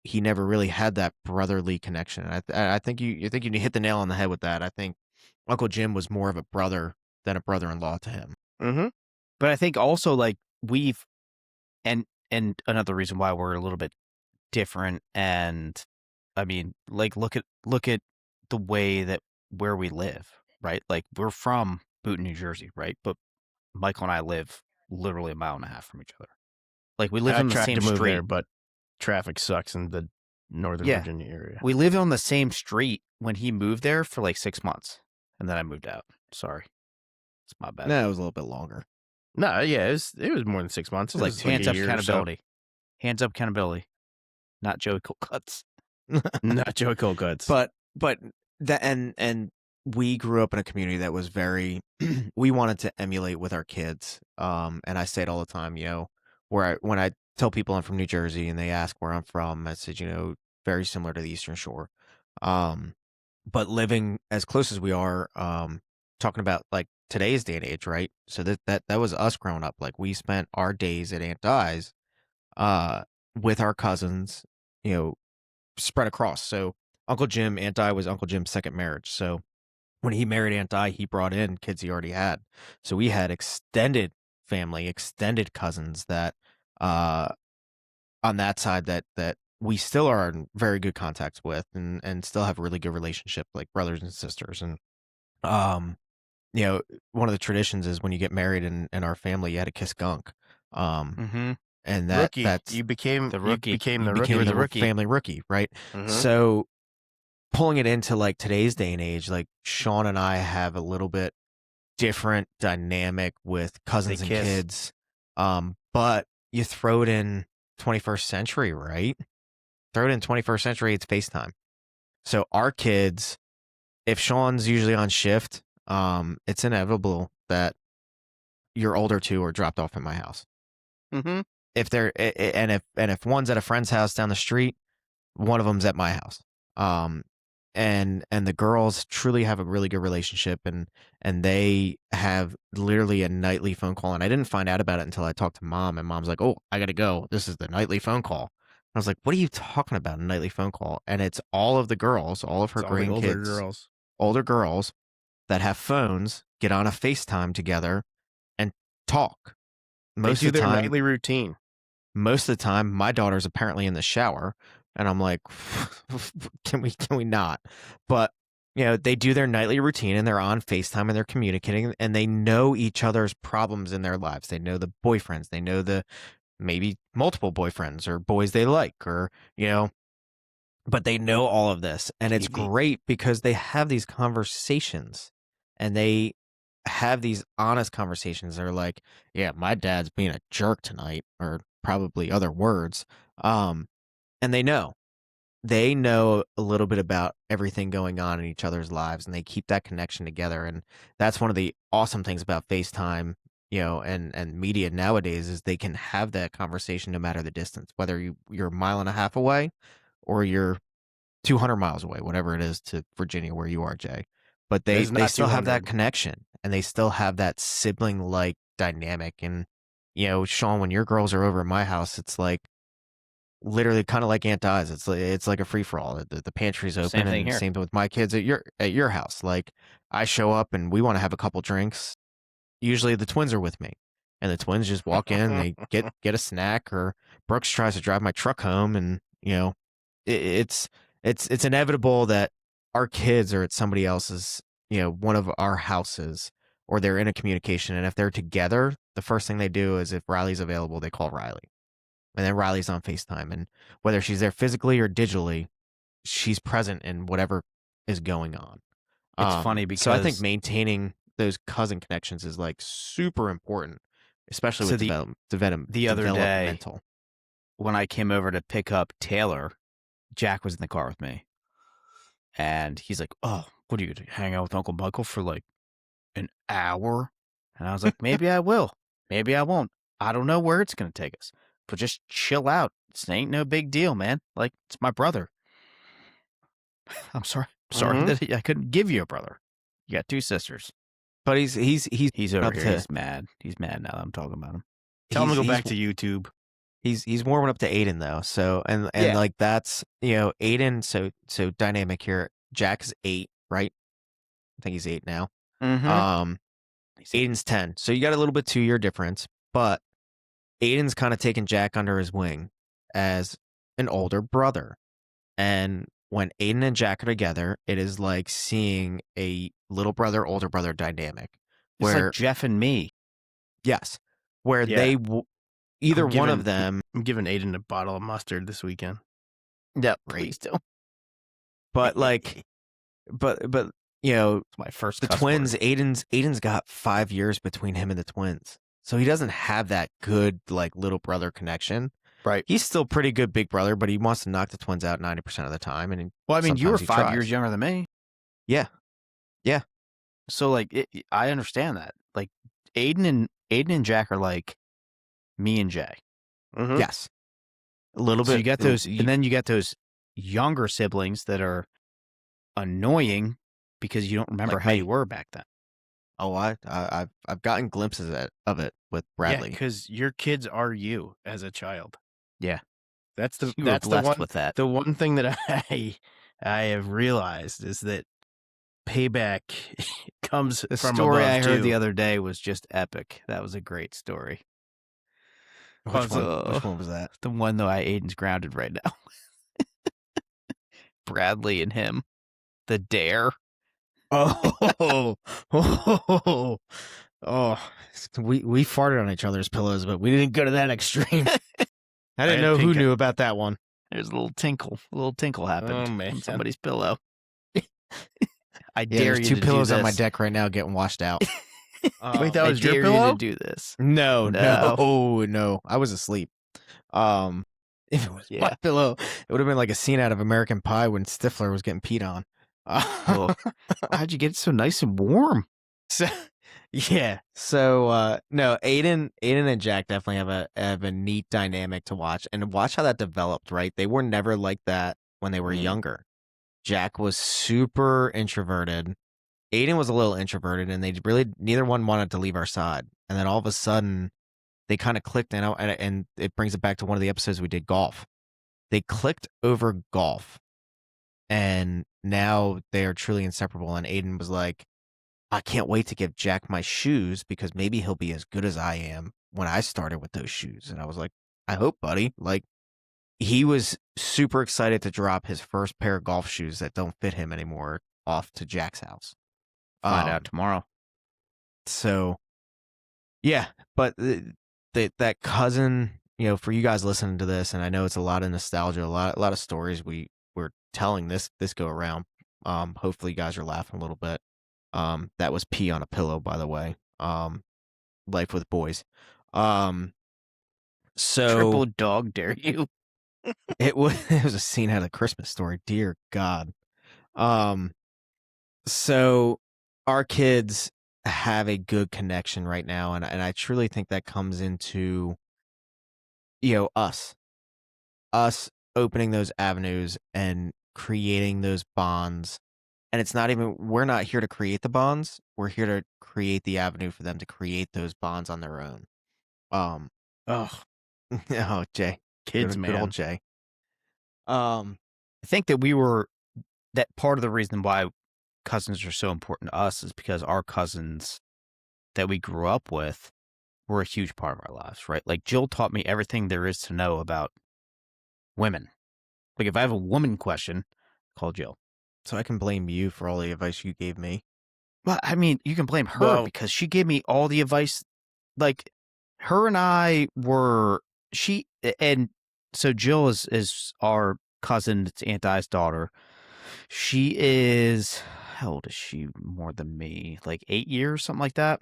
he never really had that brotherly connection. I think you hit the nail on the head with that. I think Uncle Jim was more of a brother than a brother-in-law to him. Mm-hmm. But I think also like we've and another reason why we're a little bit different, and I mean, like look at the way that where we live, right? Like we're from Boonton, New Jersey, right? But Michael and I live literally a mile and a half from each other. Like we live I on the tried same to move street. there, but traffic sucks in the Northern Yeah. Virginia area. We lived on the same street when he moved there for like 6 months, and then I moved out. Sorry, it's my bad. No, it was a little bit longer. No, yeah, it was more than 6 months. It's like was hands a up year or so. accountability. Hands up accountability. Not Joey Cold Cuts. Not Joey Cold Cuts. But that and we grew up in a community that was very we wanted to emulate with our kids. And I say it all the time, when I tell people I'm from New Jersey and they ask where I'm from, I said, very similar to the Eastern Shore. But living as close as we are, talking about like today's day and age, right? So that was us growing up. Like we spent our days at Aunt Di's with our cousins, spread across. So Uncle Jim, Aunt Di was Uncle Jim's second marriage. So when he married Aunt Di, he brought in kids he already had. So we had extended family, extended cousins that on that side that we still are in very good contacts with and still have a really good relationship, like brothers and sisters. And one of the traditions is when you get married in our family, you had to kiss gunk. Mm-hmm. And rookie. that's You became the rookie. You became the you rookie. became the rookie. family rookie, right? Mhm. So pulling it into like today's day and age, like Sean and I have a little bit different dynamic with cousins They and kiss. kids. But you throw it in 21st century, right? Throw it in 21st century, it's FaceTime. So our kids, if Sean's usually on shift, it's inevitable that your older two are dropped off at my house. Mm-hmm. If they're and if one's at a friend's house down the street, one of them's at my house. And the girls truly have a really good relationship, and they have literally a nightly phone call. And I didn't find out about it until I talked to Mom, and Mom's like, "Oh, I gotta go. This is the nightly phone call." I was like, "What are you talking about? A nightly phone call?" And it's all of the girls, all of her It's all the grandkids, older girls that have phones, get on a FaceTime together and talk. Most They do of the their time, nightly routine. most of the time, my daughter's apparently in the shower, and I'm like, can we not? But they do their nightly routine, and they're on FaceTime, and they're communicating, and they know each other's problems in their lives. They know the boyfriends, they know the maybe multiple boyfriends or boys they like, or but they know all of this, and it's TV. great because they have these conversations, and they have these honest conversations. They're like, yeah, my dad's being a jerk tonight, or probably other words. And they know a little bit about everything going on in each other's lives, and they keep that connection together. And that's one of the awesome things about FaceTime, and media nowadays, is they can have that conversation no matter the distance, whether you're a mile and a half away or you're 200 miles away, whatever it is, to Virginia where you are, Jay. But they It's not still have that 200. connection, and they still have that sibling like dynamic. And Sean, when your girls are over at my house, it's like literally kind of like Aunt Di's. It's like a free for all. The pantry's open, Same thing and here. same with my kids at your house. Like, I show up and we want to have a couple drinks. Usually the twins are with me, and the twins just walk in, and they get a snack, or Brooks tries to drive my truck home, and it's inevitable that our kids are at somebody else's, one of our houses, or they're in a communication. And if they're together, the first thing they do is, if Riley's available, they call Riley. And then Riley's on FaceTime. And whether she's there physically or digitally, she's present in whatever is going on. It's funny so I think because- maintaining those cousin connections is like super important, especially So with the other day- developmental. When I came over to pick up Taylor, Jack was in the car with me. And he's like, oh, what are you going to hang out with Uncle Michael for like an hour? And I was like, maybe I will. Maybe I won't. I don't know where it's going to take us. But just chill out. This ain't no big deal, man. Like, it's my brother. I'm sorry. Sorry that I couldn't give you a brother. You got two sisters. But he's over up here. to- He's mad. He's mad now that I'm talking about him. Tell him to go he's- back to YouTube. He's warming up to Aiden though. So and Yeah. like that's Aiden. So dynamic here. Jack is 8, right? I think he's 8 now. Mm-hmm. Aiden's 10. So you got a little bit 2-year difference, but Aiden's kind of taken Jack under his wing as an older brother. And when Aiden and Jack are together, it is like seeing a little brother, older brother dynamic. It's Where like Jeff and me. yes, where Yeah. either I'm one giving- of them, I'm giving Aiden a bottle of mustard this weekend. Yeah, please do. but like, but It's my first the cuss twins, word. Aiden's got 5 years between him and the twins. So he doesn't have that good like little brother connection. Right. He's still pretty good big brother, but he wants to knock the twins out 90% of the time. And Well, I mean, you were sometimes he 5 years tries. younger than me. Yeah. Yeah. So like, I understand that. Like, Aiden and Jack are like me and Jay. Mhm. Yes. A little So bit. you got those, and then you got those younger siblings that are annoying because you don't remember Like how me. you were back then. Oh, I've gotten glimpses of it with Yeah, Bradley. because your kids are you as a child. Yeah. That's the You were that's the blessed one with that. the one thing that I have realized is that payback comes The from story above I heard too. the other day was just epic. That was a great story. Which one? Uh, Which one was that? The one though, Aiden's grounded right now. Bradley and him, the dare. Oh, we farted on each other's pillows, but we didn't go to that extreme. I didn't had know who pink eye. knew about that one. There's a little tinkle happened Oh, man. on somebody's pillow. I Yeah, dare there's you two to pillows do on my this. deck right now getting washed out. Wait, that I was your dare pillow? you to do this. No, No. no. I was asleep. If it was Yeah. my pillow, it would have been like a scene out of American Pie when Stifler was getting peed on. Well, how'd you get it so nice and warm? So, yeah. So no, Aiden and Jack definitely have a neat dynamic to watch, and watch how that developed. Right, they were never like that when they were younger. Jack was super introverted. Aiden was a little introverted, and they really neither one wanted to leave our side. And then all of a sudden, they kind of clicked, and it brings it back to one of the episodes we did golf. They clicked over golf, and now they are truly inseparable. And Aiden was like, I can't wait to give Jack my shoes because maybe he'll be as good as I am when I started with those shoes. And I was like, I hope, buddy. Like, he was super excited to drop his first pair of golf shoes that don't fit him anymore off to Jack's house. Find out tomorrow. So, yeah, but that cousin, for you guys listening to this, and I know it's a lot of nostalgia, a lot of stories we're telling this go around. Hopefully you guys are laughing a little bit. That was pee on a pillow, by the way. Life with boys. So Triple dog dare you. it was a scene out of Christmas Story. Dear God. So our kids have a good connection right now, and I truly think that comes into us opening those avenues and creating those bonds. And it's not even, we're not here to create the bonds, we're here to create the avenue for them to create those bonds on their own. Oh, Oh, Jay, kids, good man. old Jay. I think that that part of the reason why cousins are so important to us is because our cousins that we grew up with were a huge part of our lives, right? Like Jill taught me everything there is to know about women. Like if I have a woman question, call Jill. So I can blame you for all the advice you gave me. Well, I mean, you can blame her because she gave me all the advice. Like her and I were and so Jill is our cousin. It's Aunt I's daughter. She is, how old is she more than me? Like 8 years, something like that.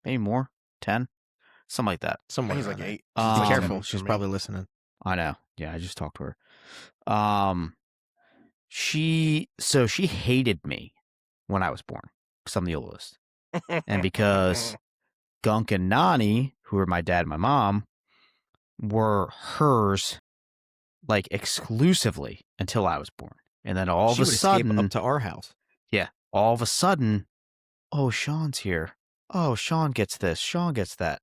Maybe more, 10, something like that. Somewhere He's like around 8. there. Be careful. For She's me. probably listening. I know. Yeah, I just talked to her. She hated me when I was born because I'm the oldest. And because Gunk and Nani, who were my dad and my mom, were hers like exclusively until I was born. And then all She of a would escape sudden, up to our house. yeah, all of a sudden, oh, Sean's here. Oh, Sean gets this. Sean gets that.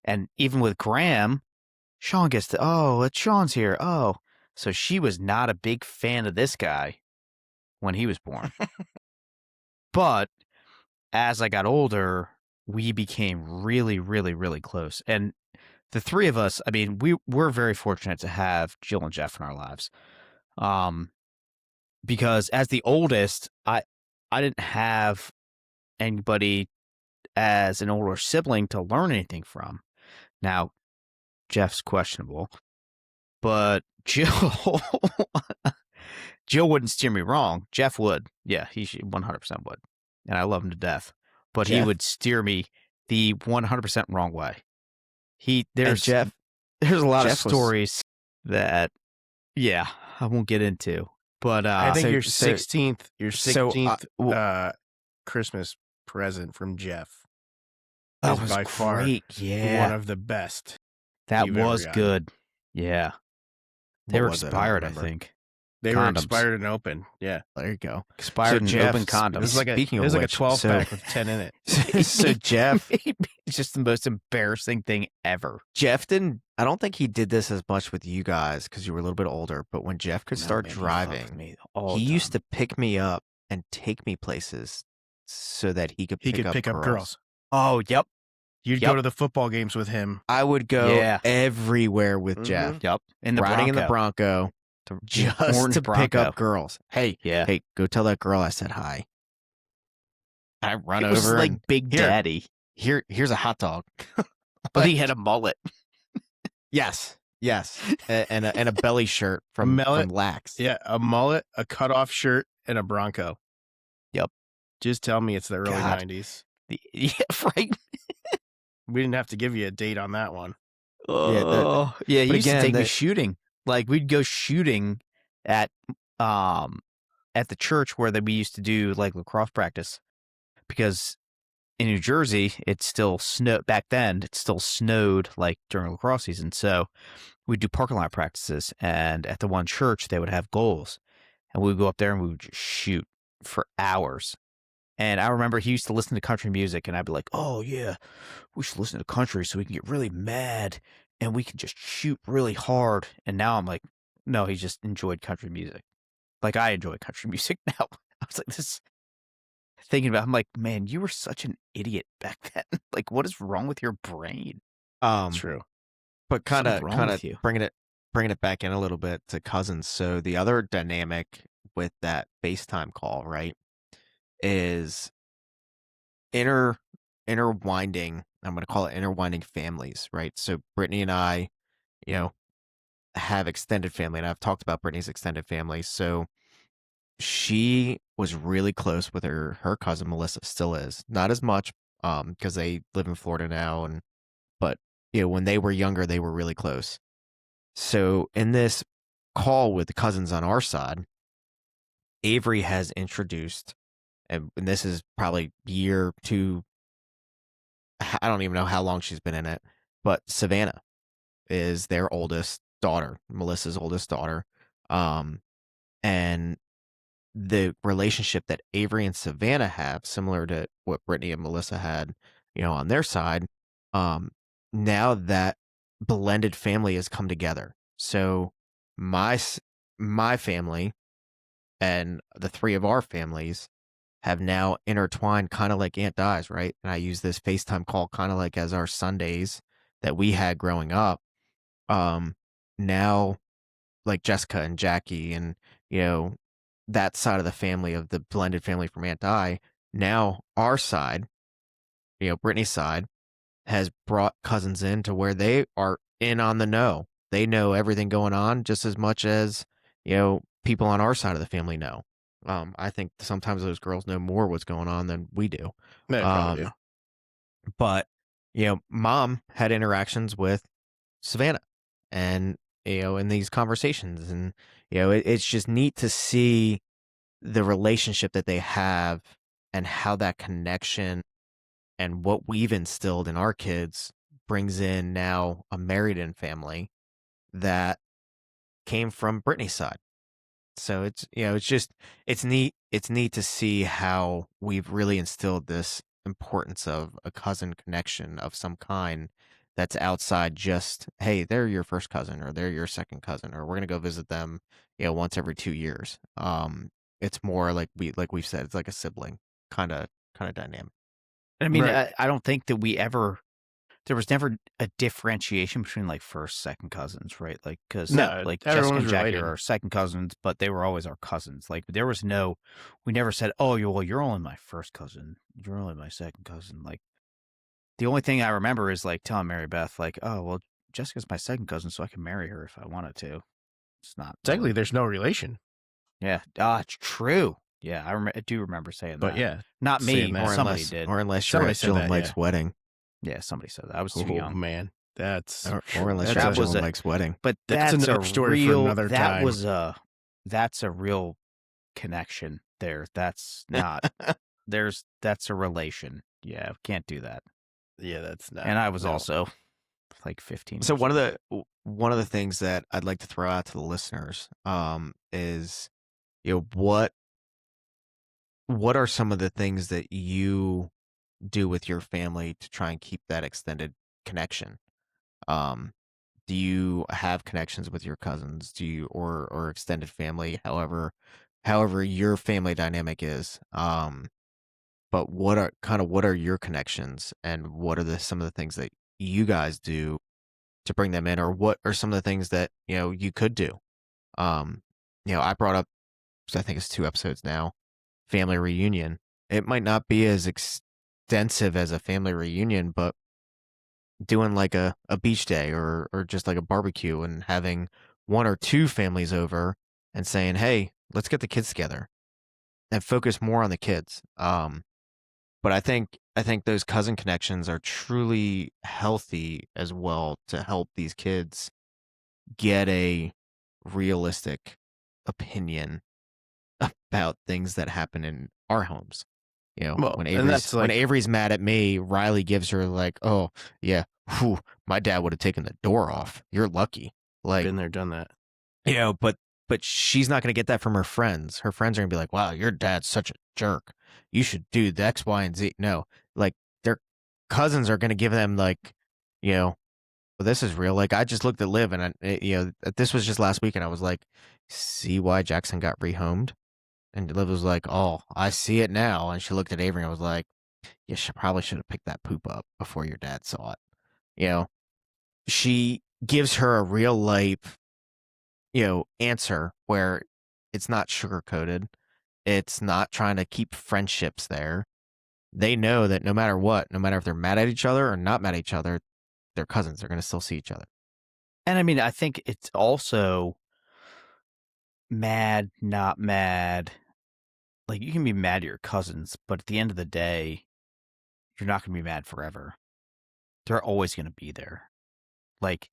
And even with Graham, Sean gets the, oh, it's Sean's here. Oh. So she was not a big fan of this guy when he was born. But as I got older, we became really, really, really close. And the three of us, I mean, we're very fortunate to have Jill and Jeff in our lives. Because as the oldest, I didn't have anybody as an older sibling to learn anything from. Now, Jeff's questionable, but Jill wouldn't steer me wrong. Jeff would. Yeah, he 100% would. And I love him to death. But Jeff. He would steer me the 100% wrong way. There's Jeff, a lot Jeff of stories that, yeah, I won't get into. But I think so- your so- 16th Christmas present from Jeff that is was by far great. Yeah, one of the best. that you've ever was gotten. good. Yeah, they What were was it? I don't expired, I remember. think. They Condoms. were expired and open. Yeah. There you go. Expired and Jeff, open It condoms. was like Speaking it of was like which, a 12 so- pack with 10 in it. So Jeff It's just the most embarrassing thing ever. didn't, I don't think he did this as much with you guys because you were a little bit older, but when Jeff could start driving, he used to pick me up and take me places so that he could He pick could pick up girls. Oh, yep. You'd Yep. go to the football games with him. I would go Yeah. everywhere with Mhm. Jeff, Yep. In the riding in the Bronco. Bronco, The just orange to pick Bronco. up girls. Hey, Yeah. hey, go tell that girl I said hi. I run It over was like and Big here. Daddy. here's a hot dog. But he had a mullet. Yes, and a belly shirt A from mullet? Lax. Yeah, a mullet, a cutoff shirt, and a Bronco. Yep. Just tell me it's the early God. 90s. Yeah, right. We didn't have to give you a date on that one. Oh, yeah. He but used again, to take me that- shooting. Like we'd go shooting at the church where we used to do like lacrosse practice, because in New Jersey it still snowed back then. It still snowed like during lacrosse season, so we'd do parking lot practices. And at the one church, they would have goals, and we would go up there and we would just shoot for hours. And I remember he used to listen to country music, and I'd be like, "Oh yeah, we should listen to country so we can get really mad and we can just shoot really hard." And now I'm like, no, he just enjoyed country music. Like I enjoy country music now. I was like, thinking about. I'm like, man, you were such an idiot back then. Like, what is wrong with your brain? True. But kind Something's of wrong with you. bringing it back in a little bit to cousins. So the other dynamic with that FaceTime call, right, is interwinding. I'm going to call it interwinding families, right? So Brittany and I, you know, have extended family, and I've talked about Brittany's extended family. So she was really close with her cousin Melissa, still is. Not as much, because they live in Florida now, but when they were younger, they were really close. So in this call with the cousins on our side, Avery has introduced, and this is probably year two. I don't even know how long she's been in it, but Savannah is their oldest daughter, Melissa's oldest daughter. And the relationship that Avery and Savannah have, similar to what Brittany and Melissa had, on their side, now that blended family has come together. So my family and the three of our families have now intertwined, kind of like Aunt Di's, right? And I use this FaceTime call kind of like as our Sundays that we had growing up. Now, like Jessica and Jackie and, that side of the family, of the blended family from Aunt Di, now our side, Brittany's side, has brought cousins in to where they are in on the know. They know everything going on just as much as, people on our side of the family know. I think sometimes those girls know more what's going on than we do. They probably do. But, mom had interactions with Savannah and, in these conversations. And, it's just neat to see the relationship that they have and how that connection and what we've instilled in our kids brings in now a married-in family that came from Brittany's side. So it's neat. It's neat to see how we've really instilled this importance of a cousin connection of some kind that's outside just, hey, they're your first cousin or they're your second cousin, or we're going to go visit them, once every 2 years. It's more like we've said, it's like a sibling kind of dynamic. I mean, Right. I don't think that there was never a differentiation between like first, second cousins, right? Like, because No, like everyone Jessica and was Jackie related. are our second cousins, but they were always our cousins. Like, we never said, oh, you're only my first cousin. You're only my second cousin. Like, the only thing I remember is like telling Mary Beth, like, oh, well, Jessica's my second cousin, so I can marry her if I wanted to. It's not Technically, really. there's no relation. Yeah. It's true. Yeah. I do remember saying But that. yeah, Not me, saying but that. somebody did. Or unless you're Somebody at said Jill that, and Mike's wedding. Yeah, somebody said that. I was too Oh young. man, that's Or unless that's you're that at Jill was and a- Mike's wedding. But That's that's another a story for real. another That time. was that's a real connection there. That's not. That's a relation. Yeah, can't do that. Yeah, that's not. And I was no. also like 15. So years one of the things that I'd like to throw out to the listeners, is, what are some of the things that you do with your family to try and keep that extended connection? Do you have connections with your cousins? Do you or extended family, however your family dynamic is? But what are your connections, and what are some of the things that you guys do to bring them in, or what are some of the things that you could do? I brought up, I think it's 2 episodes now, family reunion. It might not be as extensive as a family reunion, but doing like a beach day or just like a barbecue and having one or two families over and saying, hey, let's get the kids together and focus more on the kids. But I think those cousin connections are truly healthy as well, to help these kids get a realistic opinion about things that happen in our homes. Well, When and that's like Avery's mad at me, Riley gives her like, oh yeah, whew, my dad would have taken the door off. You're lucky. Like, been there, done that. but she's not going to get that from her friends. Her friends are going to be like, wow, your dad's such a jerk. You should do the X, Y, and Z. No, like their cousins are going to give them like, well, this is real. Like, I just looked at Liv, and this was just last week, and I was like, see why Jackson got rehomed? And Liv was like, "Oh, I see it now." And she looked at Avery and was like, "You probably should have picked that poop up before your dad saw it." You know, she gives her a real life, answer where it's not sugar coated. It's not trying to keep friendships there. They know that no matter what, no matter if they're mad at each other or not mad at each other, they're cousins. They're going to still see each other. And I mean, I think it's also mad, not mad. Like, you can be mad at your cousins, but at the end of the day, you're not going to be mad forever. They're always going to be there. Like,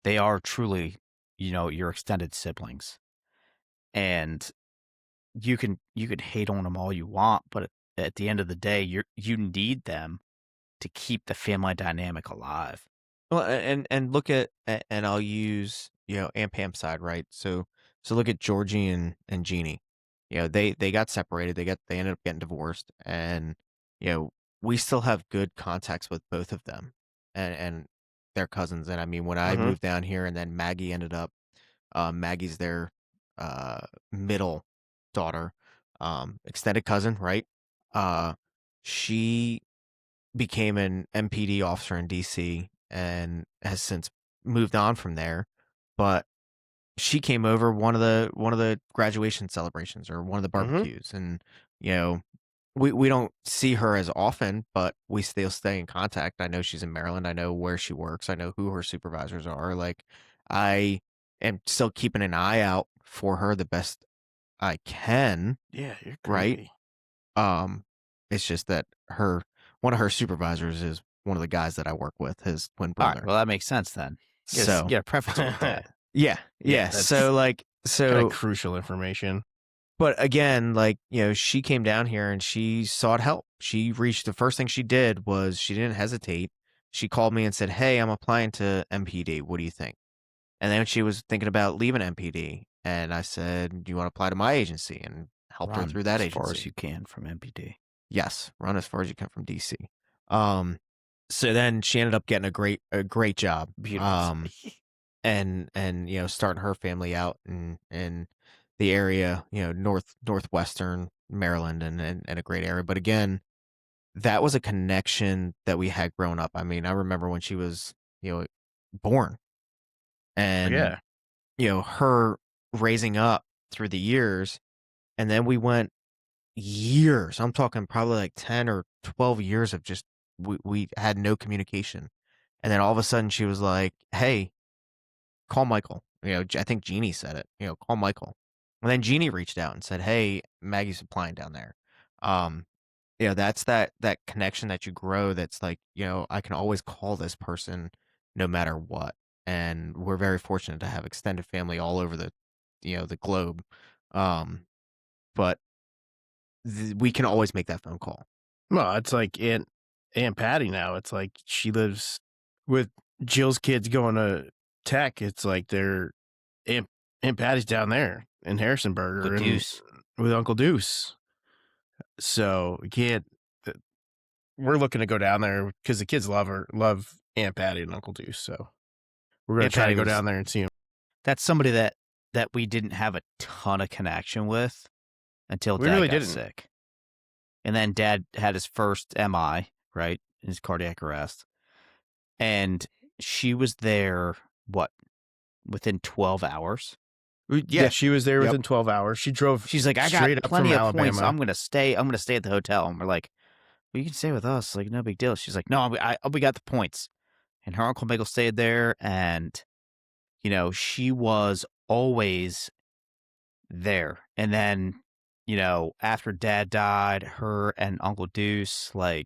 they are truly, your extended siblings. And you can hate on them all you want, but at the end of the day, you need them to keep the family dynamic alive. Well, and look at, and I'll use, Aunt Pam's side, right? So look at Georgie and Jeannie. They got separated. They ended up getting divorced, and we still have good contacts with both of them, and their cousins. And I mean, when I moved down here, and then Maggie ended up, Maggie's their middle daughter, extended cousin, right? She became an MPD officer in DC and has since moved on from there. But she came over one of the graduation celebrations or one of the barbecues, and we don't see her as often, but we still stay in contact. I know she's in Maryland. I know where she works. I know who her supervisors are. Like, I am still keeping an eye out for her the best I can. Yeah, you're Right. crazy. It's just that one of her supervisors is one of the guys that I work with, his twin All right, brother. well, that makes sense then. So Yeah, preference with that. yeah. that's So like, Kind of crucial information. but again, like, she came down here and she sought help. The first thing she did was she didn't hesitate. She called me and said, "Hey, I'm applying to MPD. What do you think?" And then she was thinking about leaving MPD, and I said, "Do you want to apply to my agency?" And helped her Run through that as agency. far as you can from MPD. Yes, run as far as you can from DC. So then she ended up getting a great job. Beautiful. And starting her family out in the area, northwestern Maryland, and a great area. But again, that was a connection that we had growing up. I mean, I remember when she was, born, and her raising up through the years, and then we went years. I'm talking probably like 10 or 12 years of just we had no communication. And then all of a sudden she was like, "Hey, call Michael." I think Jeannie said it, "Call Michael." And then Jeannie reached out and said, "Hey, Maggie's applying down there." Um, that's that connection that you grow, that's like, I can always call this person no matter what. And we're very fortunate to have extended family all over the globe. But we can always make that phone call. Well, it's like Aunt Patty now. It's like she lives with Jill's kids going to tech. It's like they're Aunt Patty's down there in Harrisonburg Uncle Deuce. with Uncle Deuce. So we can't. We're looking to go down there because the kids love Aunt Patty and Uncle Deuce. So we're going to Aunt try Patty to go was- down there and see him. That's somebody that we didn't have a ton of connection with until We Dad really got didn't. sick. And then Dad had his first MI, right? His cardiac arrest. And she was there, within 12 hours? Yeah, she was there Yep. within 12 hours. She drove. She's like, "I straight got up plenty from of points. Alabama. I'm gonna stay at the hotel." And we're like, "Well, you can stay with us. Like, no big deal." She's like, "No, we got the points." And her Uncle Michael stayed there, and she was always there. And then, after Dad died, her and Uncle Deuce, and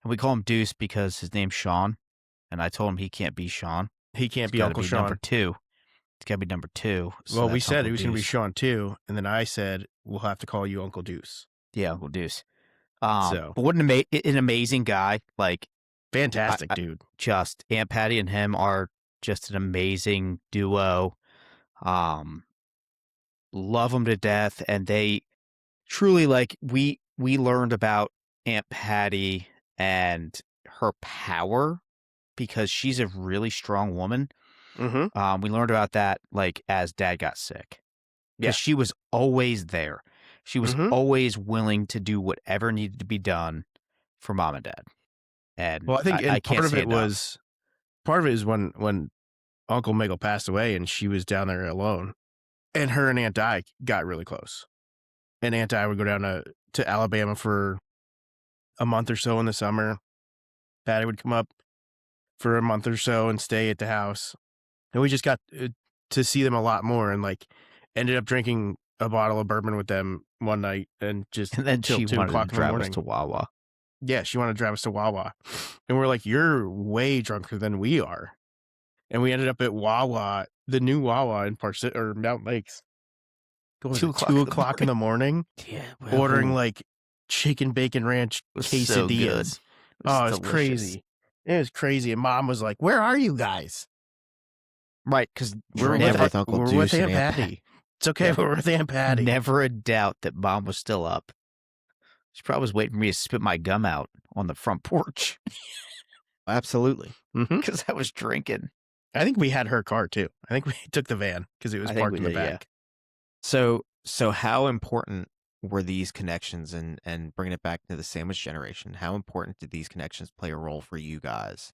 we call him Deuce because his name's Sean, and I told him he can't be Sean. He can't It's be gotta Uncle be Sean. number 2. It's got to be number 2. So Well, we that's said Uncle it was going to be Deuce. Sean too, and then I said we'll have to call you Uncle Deuce. Yeah, Uncle Deuce. So But what an amazing guy. Like, fantastic, dude. just Aunt Patty and him are just an amazing duo. Love them to death, and they truly, like, we learned about Aunt Patty and her power because she's a really strong woman. Mm-hmm. We learned about that, like, as Dad got sick, because Yeah. she was always there. She was Mhm. always willing to do whatever needed to be done for mom and dad. And Well, I think, I and can't say enough. part of it is when Uncle Miguel passed away and she was down there alone, and her and Aunt Di got really close. And Aunt Di would go down to Alabama for a month or so in the summer. Patty would come up for a month or so and stay at the house. And we just got to see them a lot more, and like ended up drinking a bottle of bourbon with them one night and just And then till she 2 wanted to o'clock in the drive us morning. to Wawa. Yeah, she wanted to drive us to Wawa. And we're like, you're way drunker than we are. And we ended up at Wawa, the new Wawa in or Mountain Lakes. What was 2 it, o'clock 2 in the o'clock in the morning? Yeah. Ordering like chicken bacon ranch was so good. quesadillas. Oh, it was delicious. crazy. It was crazy. And Mom was like, where are you guys? Right, because We're Drinking with, with Uncle we're Deuce with and Aunt Aunt Patty. It's okay, Yeah. we're with Aunt Patty. Never a doubt that mom was still up. She probably was waiting for me to spit my gum out on the front porch Absolutely. Mm-hmm. because I was drinking. I think we had her car too. I think we took the van because it was I think parked we in the did, yeah. back. So how important were these connections, and bringing it back to the sandwich generation? How important did these connections play a role for you guys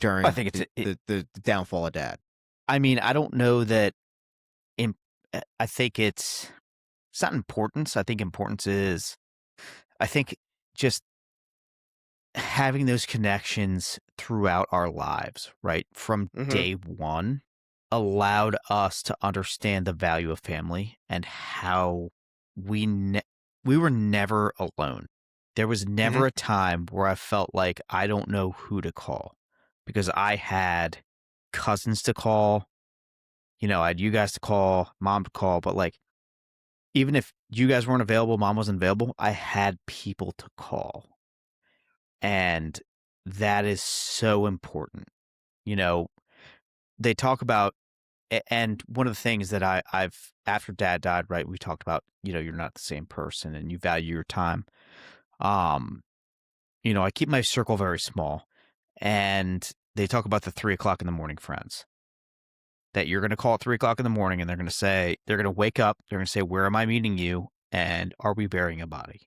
during I think the downfall of Dad? I mean, I don't know that. I think it's not importance. I think importance is, I think just having those connections throughout our lives, right? From Mhm. day one, allowed us to understand the value of family and how we were never alone. There was never a time where I felt like I don't know who to call, because I had cousins to call, I had you guys to call, mom to call, but like, even if you guys weren't available, mom wasn't available, I had people to call. And that is so important. They talk about, and one of the things that I've, after dad died, right, we talked about, you're not the same person and you value your time. I keep my circle very small, and they talk about the 3 o'clock in the morning friends that you're going to call at 3 o'clock in the morning, and they're going to wake up. They're going to say, where am I meeting you? And are we burying a body?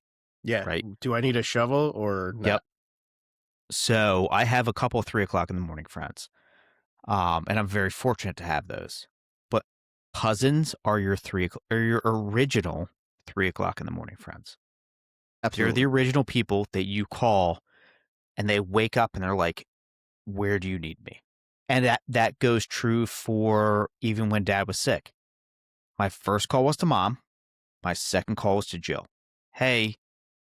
Yeah. Right. Do I need a shovel or not? Yep. So I have a couple of 3 o'clock in the morning friends. And I'm very fortunate to have those. But cousins are your your original 3 o'clock in the morning friends. Absolutely. They're the original people that you call, and they wake up and they're like, where do you need me? And that goes true for even when dad was sick. My first call was to mom. My second call was to Jill. Hey,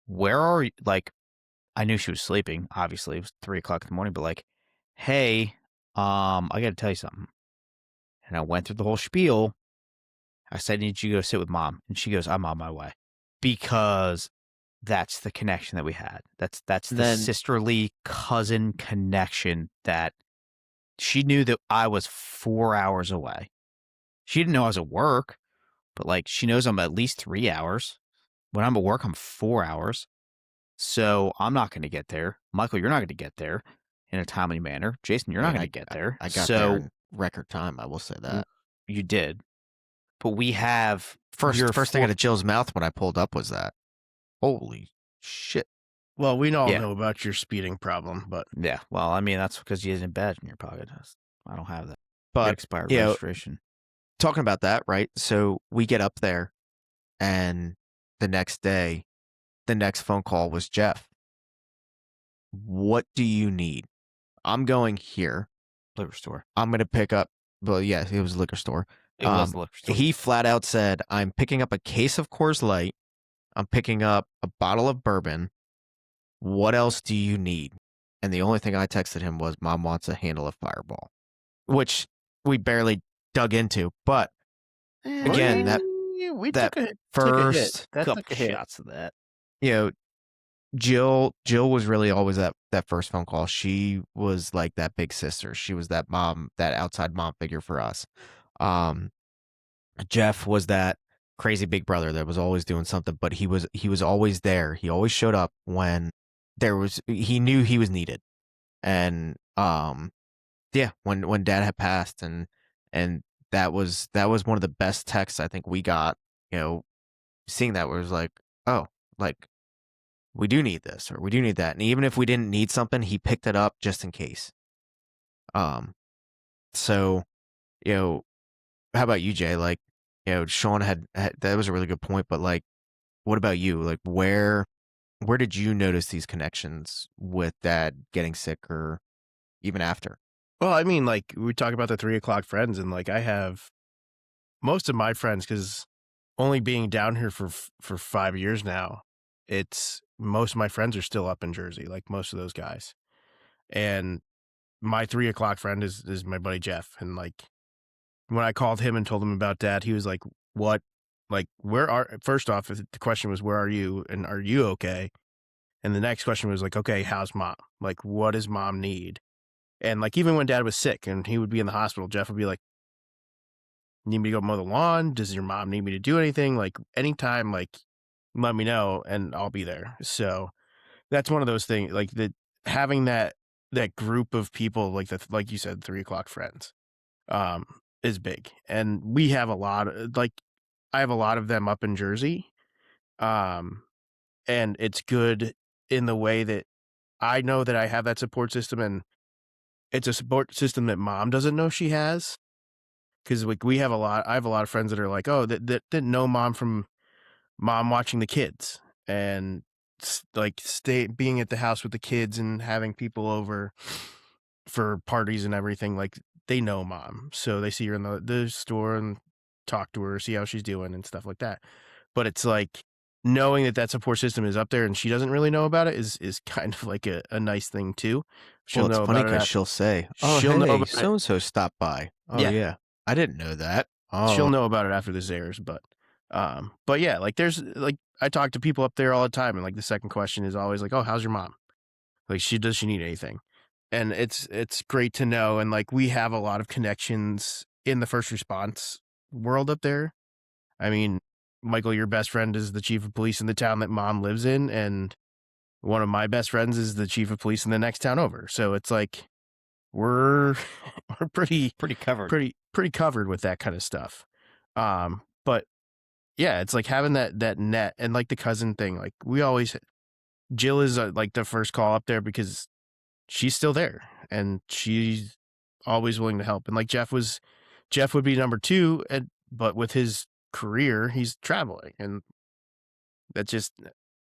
where are you? Like, I knew she was sleeping. Obviously, it was 3 o'clock in the morning, but like, hey, I got to tell you something. And I went through the whole spiel. I said, I need you to go sit with mom. And she goes, I'm on my way. Because that's the connection that we had. That's the sisterly cousin connection that she knew that I was 4 hours away. She didn't know I was at work, but like, she knows I'm at least 3 hours. When I'm at work, I'm 4 hours. So I'm not going to get there. Michael, you're not going to get there in a timely manner. Jason, you're not going to get there. I got there in record time, I will say that. You did. But we have first thing out of Jill's mouth when I pulled up was that. Holy shit. Well, we all know about your speeding problem, but yeah. Well, I mean, that's because you in bed in your pocket. I don't have that. But expired registration. Talking about that, right? So we get up there, and the next day, the next phone call was Jeff. What do you need? I'm going here. Liquor store. I'm going to pick up. Well, yeah, it was a liquor store. It was the liquor store. He flat out said, I'm picking up a case of Coors Light. I'm picking up a bottle of bourbon. What else do you need? And the only thing I texted him was, Mom wants a handle of Fireball, which we barely dug into. But again, took a couple shots of that. Jill was really always that first phone call. She was like that big sister. She was that mom, that outside mom figure for us. Jeff was that crazy big brother that was always doing something, but he was always there. He always showed up when he knew he was needed. And when dad had passed, and that was one of the best texts I think we got, seeing that where it was like, oh, like we do need this or we do need that. And even if we didn't need something, he picked it up just in case. So, you know, how about you, Jay? Like, Sean had that was a really good point, but like, what about you? Like, where did you notice these connections with dad getting sick or even after? Well, I mean, like we talk about the 3 o'clock friends, and like I have most of my friends, because only being down here for 5 years now, it's most of my friends are still up in Jersey, like most of those guys. And my 3 o'clock friend is my buddy Jeff. And like when I called him and told him about dad, he was like, "What? Like, where are?" First off, the question was, "Where are you? And are you okay?" And the next question was like, "Okay, how's mom? Like, what does mom need?" And like even when dad was sick and he would be in the hospital, Jeff would be like, "Need me to go mow the lawn? Does your mom need me to do anything? Like anytime, like let me know and I'll be there." So that's one of those things, like that having that group of people, like like you said, 3 o'clock friends, um, is big. And we have a lot of like I have a lot of them up in Jersey. Um, and it's good in the way that I know that I have that support system, and it's a support system that mom doesn't know she has. Cause like I have a lot of friends that are like, oh, that didn't know mom from mom watching the kids and like being at the house with the kids and having people over for parties and everything. Like they know mom, so they see her in the store and talk to her, see how she's doing and stuff like that. But it's like knowing that support system is up there and she doesn't really know about it is kind of like a nice thing too. Well, She'll it's know funny about it. because she'll say, "Oh, She'll know hey, about it. so and so stopped by." Oh Yeah, yeah, I didn't know that. she'll Oh, know about it after this airs. But yeah, like there's like I talk to people up there all the time, and like the second question is always like, "Oh, how's your mom? Like, does she need anything?" And it's great to know. And like we have a lot of connections in the first response world up there. I mean, Michael, your best friend is the chief of police in the town that mom lives in, and one of my best friends is the chief of police in the next town over. So it's like we're we're Pretty covered. pretty covered with that kind of stuff. But yeah, it's like having that net, and like the cousin thing. Like we always, Jill is like the first call up there because she's still there and she's always willing to help. And like Jeff would be number two, but with his career, he's traveling, and that just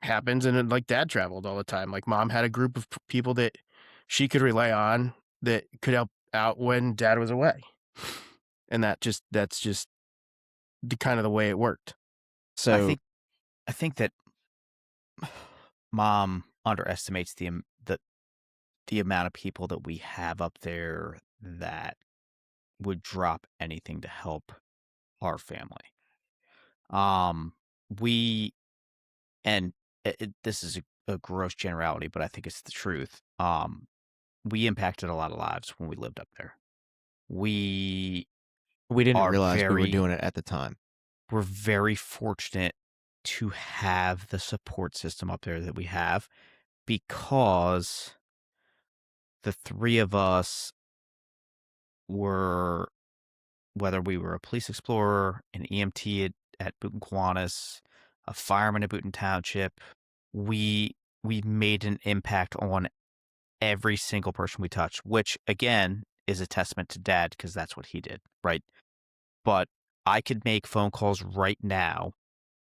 happens. And then, like dad traveled all the time. Like mom had a group of people that she could rely on that could help out when dad was away. And that's just the kind of the way it worked. I so think I think that mom underestimates the amount of people that we have up there that would drop anything to help our family. Um, we and this is a gross generality, but I think it's the truth. We impacted a lot of lives when we lived up there. We we didn't are realize we were very doing it at the time. we're very fortunate to have the support system up there that we have because the three of us were, whether we were a police explorer, an EMT at Boonton Kiwanis, a fireman at Boonton Township, we made an impact on every single person we touched, which again is a testament to dad because that's what he did, right? But I could make phone calls right now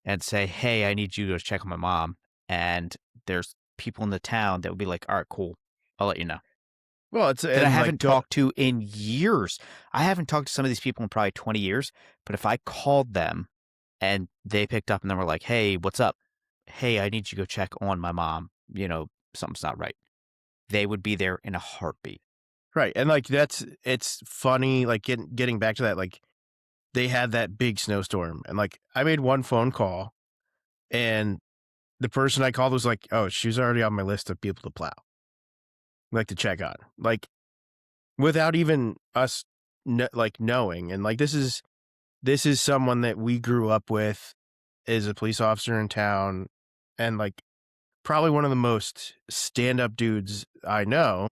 and say, "Hey, I need you to check on my mom," and there's people in the town that would be like, "All right, cool, I'll let you know." Well, it's That I and like haven't talked to in years. I haven't talked to some of these people in probably 20 years, but if I called them and they picked up and they were like, "Hey, what's up? Hey, I need you to go check on my mom. Something's not right." They would be there in a heartbeat. right. And like it's funny, like getting back to that, like they had that big snowstorm, and like I made one phone call, and the person I called was like, "Oh, she's already on my list of people to plow, like to check on," like without even us like knowing. And like this is someone that we grew up with, is a police officer in town, and like probably one of the most stand up dudes I know.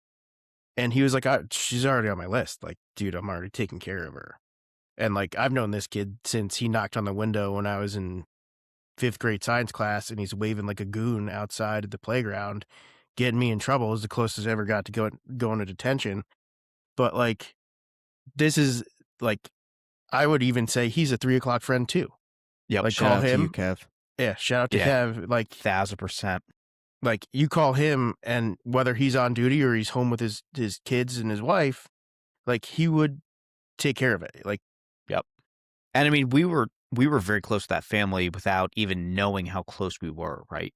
And he was like, "She's already on my list. Like, dude, I'm already taking care of her." And like I've known this kid since he knocked on the window when I was in fifth grade science class and he's waving like a goon outside at the playground, getting me in trouble. It was the closest I ever got to going to detention. But like, this is like, I would even say he's a 3 o'clock friend too. Yep. Like, Shout call out to you, him. Kev. Yeah, shout out to Yeah. Kev. Like, 1,000%. like you call him, and whether he's on duty or he's home with his kids and his wife, like he would take care of it. Like, Yep. And I mean, we were very close to that family without even knowing how close we were, right?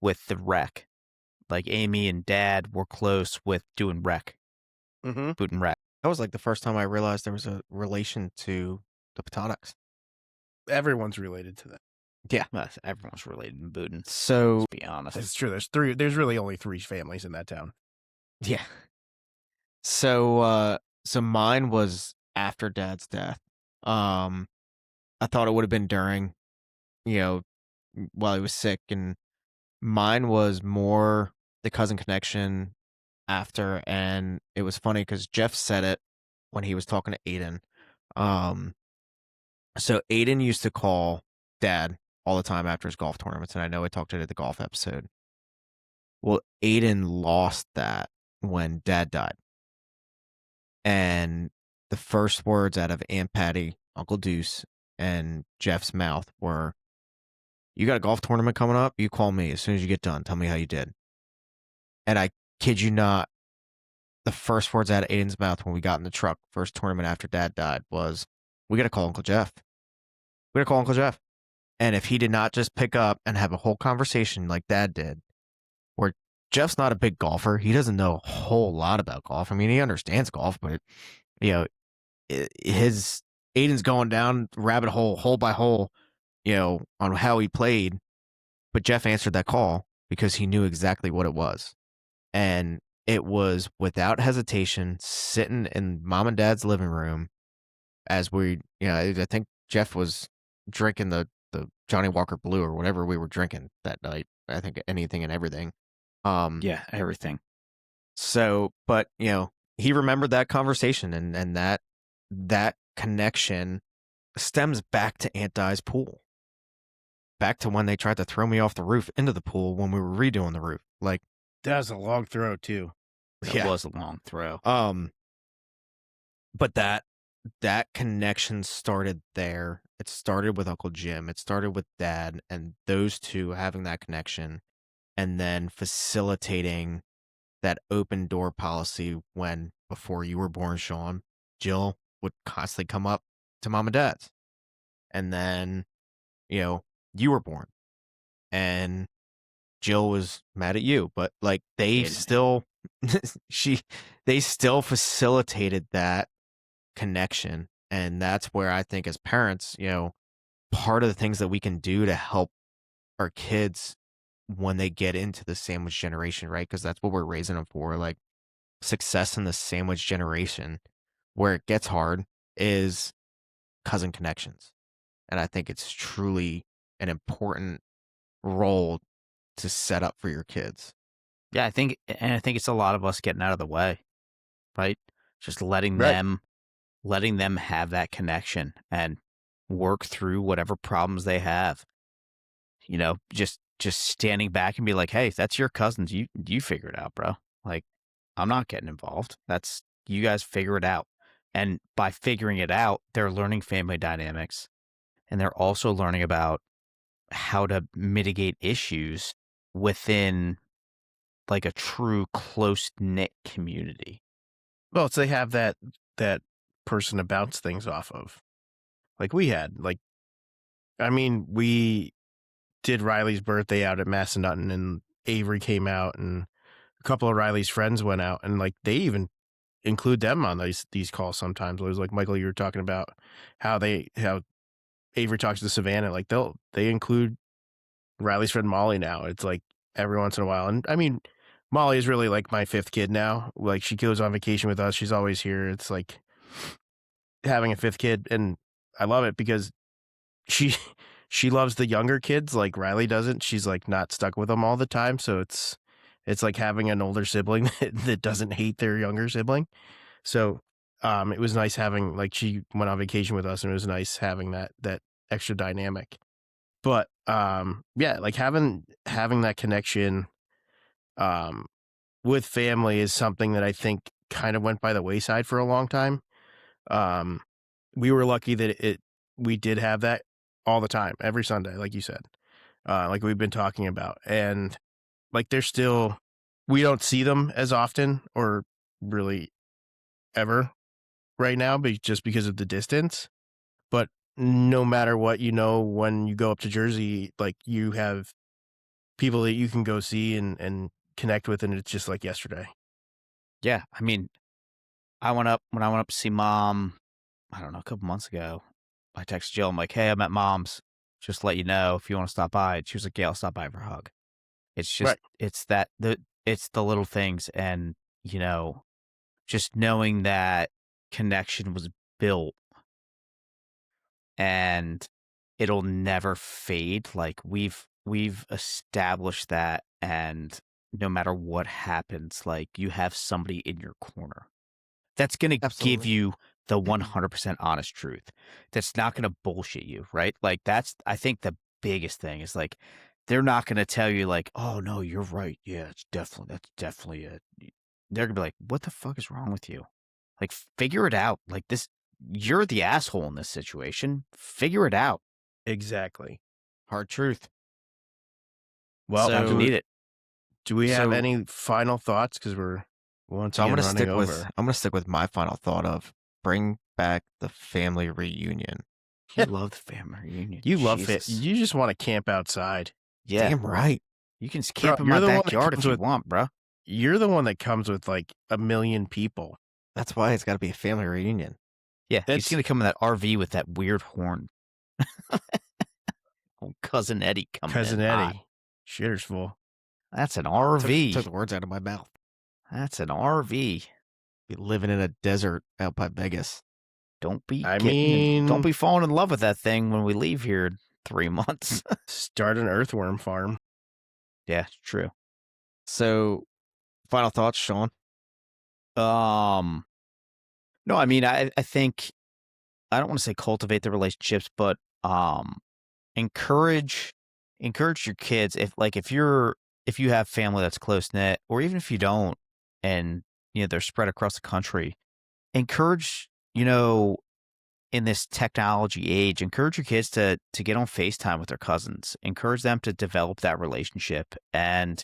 With the rec. Like Amy and Dad were close with doing rec, boot and rec. That was like the first time I realized there was a relation to the Patonics. everyone's related to that. Well, everyone's related in Booten, So let's be honest. It's true. There's really only 3 families in that town. yeah. So mine was after Dad's death. I thought it would have been during, while he was sick, and mine was more the cousin connection after. And it was funny because Jeff said it when he was talking to Aiden. So Aiden used to call Dad all the time after his golf tournaments, and I know I talked to it at the golf episode. Well, Aiden lost that when Dad died. And the first words out of Aunt Patty, Uncle Deuce, and Jeff's mouth were, "You got a golf tournament coming up? You call me as soon as you get done. Tell me how you did." And I kid you not, the first words out of Aiden's mouth when we got in the truck, first tournament after Dad died, was, "We got to call Uncle Jeff. We got to call Uncle Jeff." And if he did not just pick up and have a whole conversation like Dad did, where Jeff's not a big golfer, he doesn't know a whole lot about golf. I mean, he understands golf, but his Aiden's going down rabbit hole by hole, on how he played. But Jeff answered that call because he knew exactly what it was. And it was without hesitation, sitting in Mom and Dad's living room as I think Jeff was drinking the Johnny Walker Blue or whatever we were drinking that night. I think anything and everything. Yeah, everything. So, but he remembered that conversation, and that connection stems back to Aunt Di's pool. Back to when they tried to throw me off the roof into the pool when we were redoing the roof. Like, That was a long throw too. That was a long throw. But that connection started there. It started with Uncle Jim. It started with Dad, and those two having that connection, and then facilitating that open door policy when, before you were born, Sean, Jill would constantly come up to Mom and Dad's. And then, you were born. And Jill was mad at you, but like they still facilitated that connection. And that's where I think as parents, part of the things that we can do to help our kids when they get into the sandwich generation, right? Because that's what we're raising them for. Like, success in the sandwich generation, where it gets hard, is cousin connections. And I think it's truly an important role to set up for your kids. Yeah, I think it's a lot of us getting out of the way, right? Just letting them have that connection and work through whatever problems they have. Just standing back and be like, "Hey, that's your cousins. You figure it out, bro. Like, I'm not getting involved. That's, you guys figure it out." And by figuring it out, they're learning family dynamics, and they're also learning about how to mitigate issues within like a true close-knit community. Well, so they have that person to bounce things off of. Like we had, like, I mean, we did Riley's birthday out at Massanutten, and Avery came out, and a couple of Riley's friends went out, and like they even include them on these calls sometimes. It was like, Michael, you were talking about how Avery talks to Savannah, like they include Riley's friend Molly now. It's like every once in a while. And I mean, Molly is really like my 5th kid now. Like, she goes on vacation with us. She's always here. It's like having a 5th kid, and I love it because she loves the younger kids like Riley doesn't. She's like not stuck with them all the time. So it's like having an older sibling that doesn't hate their younger sibling. So it was nice having, like, she went on vacation with us, and it was nice having that extra dynamic. But yeah, like having that connection with family is something that I think kind of went by the wayside for a long time. We were lucky that we did have that all the time, every Sunday, like you said, like we've been talking about. And like we don't see them as often or really ever right now, but just because of the distance. But no matter what, when you go up to Jersey, like you have people that you can go see and connect with, and it's just like yesterday. Yeah, I mean, when I went up to see Mom, I don't know, a couple months ago. I texted Jill. I'm like, "Hey, I'm at Mom's. Just to let you know if you want to stop by." And she was like, "Yeah, I'll stop by for a hug." It's just, Right. it's the little things, and just knowing that connection was built and it'll never fade. Like we've established that, and no matter what happens, like you have somebody in your corner that's going to give Absolutely. you the 100% honest truth. That's not going to bullshit you, right? Like that's, I think, the biggest thing is like they're not going to tell you like, "Oh no, you're right. Yeah, that's definitely it." They're going to be like, "What the fuck is wrong with you? Like figure it out. Like this, you're the asshole in this situation. Figure it out." Exactly. Hard truth. Well, Sometimes you So, need it. do we have so, any final thoughts? Because we're once so again running over. I'm gonna stick with my final thought of bring back the family reunion. You love the family reunion. You love it. Jesus. You just want to camp outside. Yeah. Damn right. You can just Bro, camp in you're my the one that backyard if comes you with- want, bro. You're the one that comes with like 1 million people. That's why it's got to be a family reunion. Yeah, he's That's- going to come in that RV with that weird horn. Old Cousin Eddie coming Cousin in hot. Eddie. Shitter's full. That's an RV. Took the words out of my mouth. That's an RV. Be living in a desert out by Vegas. Don't be I don't mean- be falling in love with that thing when we leave here in 3 months. Start an earthworm farm. Yeah, it's true. So, final thoughts, Sean? No, I mean, I think, I don't want to say cultivate the relationships, but encourage your kids. If you have family that's close knit, or even if you don't, and they're spread across the country, encourage, in this technology age, encourage your kids to get on FaceTime with their cousins. Encourage them to develop that relationship and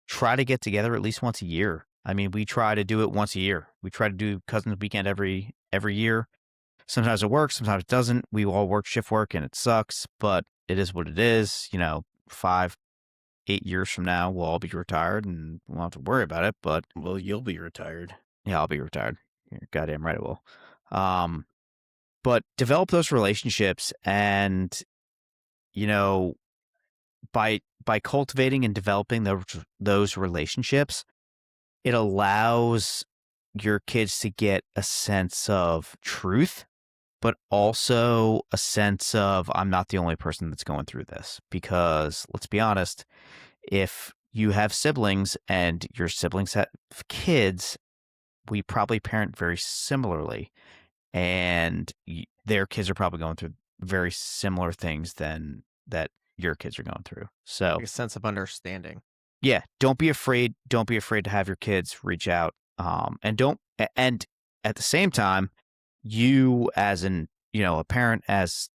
try to get together at least once a year. I mean, we try to do it once a year. We try to do Cousins Weekend every year. Sometimes it works, sometimes it doesn't. We all work shift work and it sucks, but it is what it is. 5-8 years from now, we'll all be retired and we won't have to worry about it. But Well, you'll be retired. yeah, I'll be retired. You're goddamn right, I will. But develop those relationships, and by cultivating and developing those relationships, it allows your kids to get a sense of truth, but also a sense of, I'm not the only person that's going through this. Because let's be honest, if you have siblings and your siblings have kids, we probably parent very similarly, and their kids are probably going through very similar things than that your kids are going through. So Like a sense of understanding. yeah, don't be afraid to have your kids reach out, and at the same time, you as a parent, as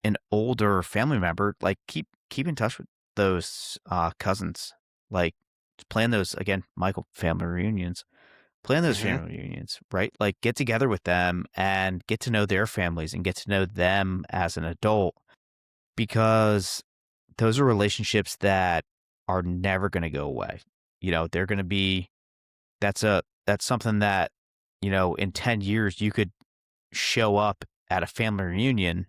an older family member, like keep in touch with those cousins, like plan those, again, Michael, family reunions. Plan those family reunions, right? Like get together with them and get to know their families and get to know them as an adult, because those are relationships that are never going to go away. They're going to be, that's something that, in 10 years, you could show up at a family reunion,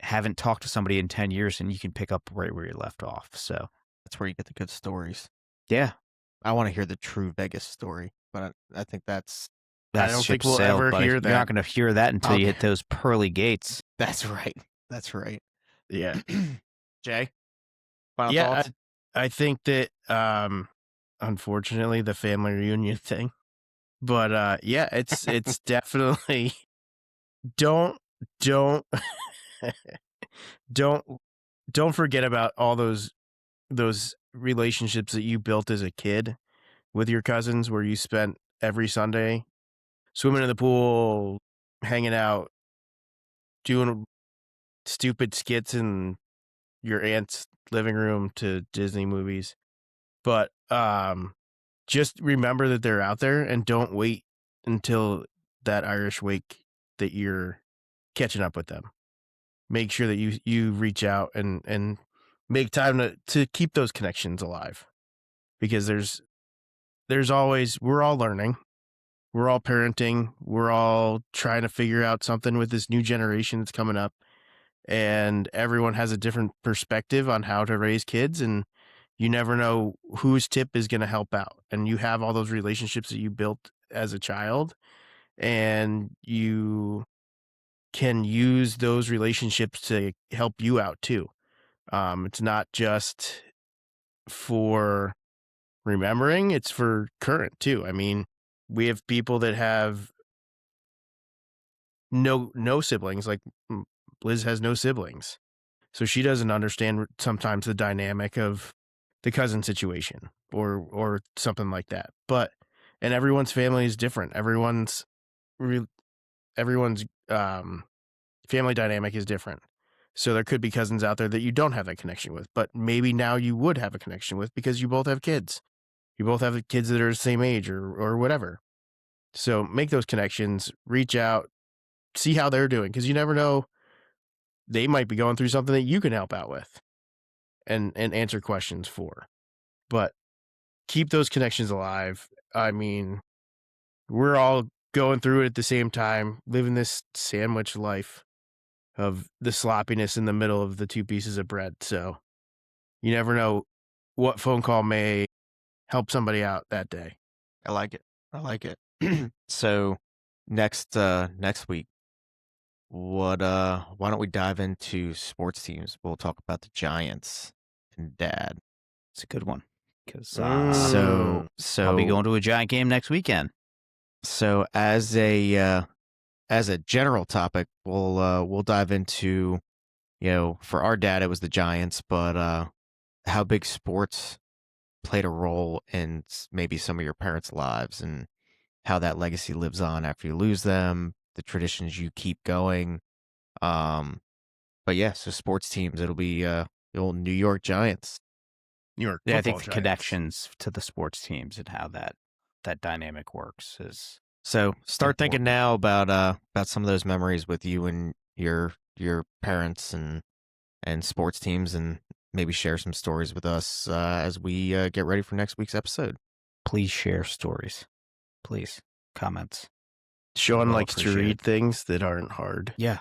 haven't talked to somebody in 10 years, and you can pick up right where you left off. So That's where you get the good stories. yeah, I want to hear the true Vegas story, but I think that's that's don't think we'll ever hear You're that. not going to hear that until you Okay. hit those pearly gates. that's right. That's right. Yeah. Jay, final Yeah, thoughts? I think that unfortunately the family reunion thing. But yeah, it's definitely don't don't don't forget about all those relationships that you built as a kid with your cousins, where you spent every Sunday swimming in the pool, hanging out, doing stupid skits in your aunt's living room to Disney movies. But just remember that they're out there, and don't wait until that Irish wake that you're catching up with them. Make sure that you reach out and make time to keep those connections alive, because there's always, we're all learning, we're all parenting, we're all trying to figure out something with this new generation that's coming up, and everyone has a different perspective on how to raise kids, and you never know whose tip is going to help out. And you have all those relationships that you built as a child, and you can use those relationships to help you out too. It's not just for remembering, it's for current too. I mean, we have people that have no siblings. Like Liz has no siblings, so she doesn't understand sometimes the dynamic of the cousin situation or something like that. But and everyone's family is different. Everyone's family dynamic is different. So there could be cousins out there that you don't have that connection with, but maybe now you would have a connection with because you both have kids. You both have kids that are the same age or whatever. So make those connections, reach out, see how they're doing, because you never know. They might be going through something that you can help out with and answer questions for. But keep those connections alive. I mean, we're all going through it at the same time, living this sandwich life of the sloppiness in the middle of the two pieces of bread. So you never know what phone call may help somebody out that day. I like it. So next week, why don't we dive into sports teams? We'll talk about the Giants and Dad. It's a good one, because So I'll be going to a Giant game next weekend. So as a general topic, we'll dive into, for our dad it was the Giants, but how big sports played a role in maybe some of your parents' lives and how that legacy lives on after you lose them, the traditions you keep going. But yeah, so sports teams, it'll be the old New York Giants. New York Yeah, I football think the Giants. connections to the sports teams and how that dynamic works is. So start thinking now about some of those memories with you and your parents and sports teams, and maybe share some stories with us as we get ready for next week's episode. Please share stories. Please. Comments. Sean Well likes to appreciated. read things that aren't hard. Yeah.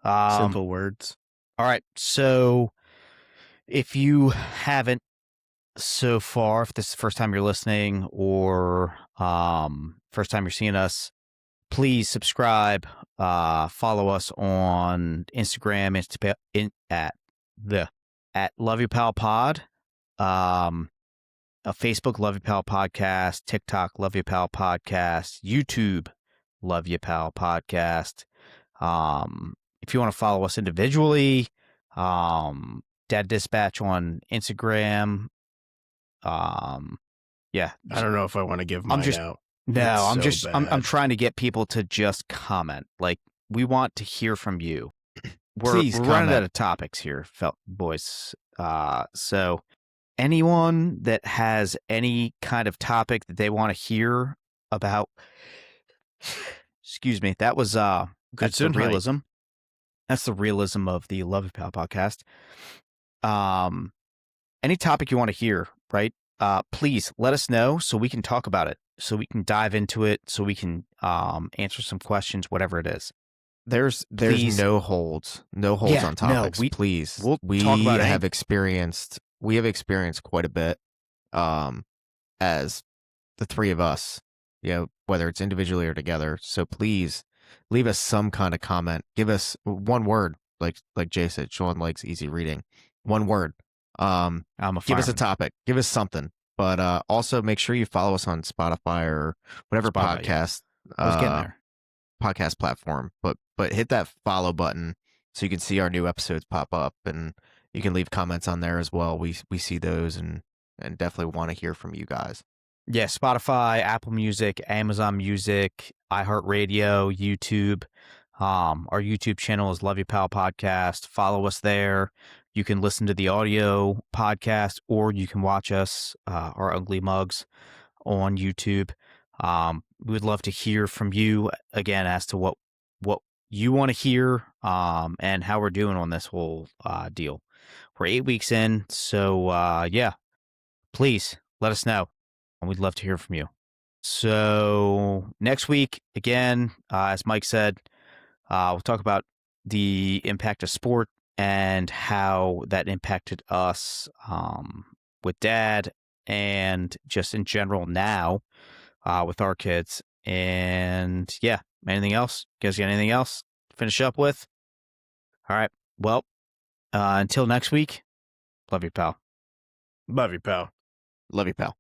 Simple words. All right. So if you haven't so far, if this is the first time you're listening or first time you're seeing us, please subscribe, follow us on Instagram, at Love Your Pal Pod, Facebook, Love Your Pal Podcast, TikTok, Love Your Pal Podcast, YouTube, Love Your Pal Podcast. If you want to follow us individually, Dad Dispatch on Instagram. Yeah. I don't know if I want to give mine out. No, It's I'm trying to get people to just comment. Like, we want to hear from you. Please we're running comment. out of topics here, boys. So anyone that has any kind of topic that they want to hear about, excuse me, that's the realism. That's the realism of the Love Your Pal podcast. Any topic you want to hear, right? Please let us know so we can talk about it, so we can dive into it, so we can answer some questions, whatever it is. There's Please. no holds on topics. Please, we'll talk about it. We have experienced quite a bit, as the three of us, whether it's individually or together. So please leave us some kind of comment. Give us one word, like Jay said. Sean likes easy reading. One word. I'm a give us a fireman. topic. Give us something. But also make sure you follow us on Spotify or whatever Spotify, podcast. I was getting there. Podcast platform, but hit that follow button so you can see our new episodes pop up, and you can leave comments on there as well. We see those and definitely want to hear from you guys. Yeah, Spotify, Apple Music, Amazon Music, iHeartRadio, YouTube. Our YouTube channel is Love You Pal Podcast. Follow us there. You can listen to the audio podcast, or you can watch us, our ugly mugs, on YouTube. We would love to hear from you again as to what you want to hear, and how we're doing on this whole deal. We're 8 weeks in, so yeah, please let us know. We'd love to hear from you. So next week, again, as Mike said, we'll talk about the impact of sport and how that impacted us, with Dad, and just in general now, with our kids. And yeah, anything else? You guys got anything else to finish up with? All right. Well, until next week, love you, pal. Love you, pal. Love you, pal.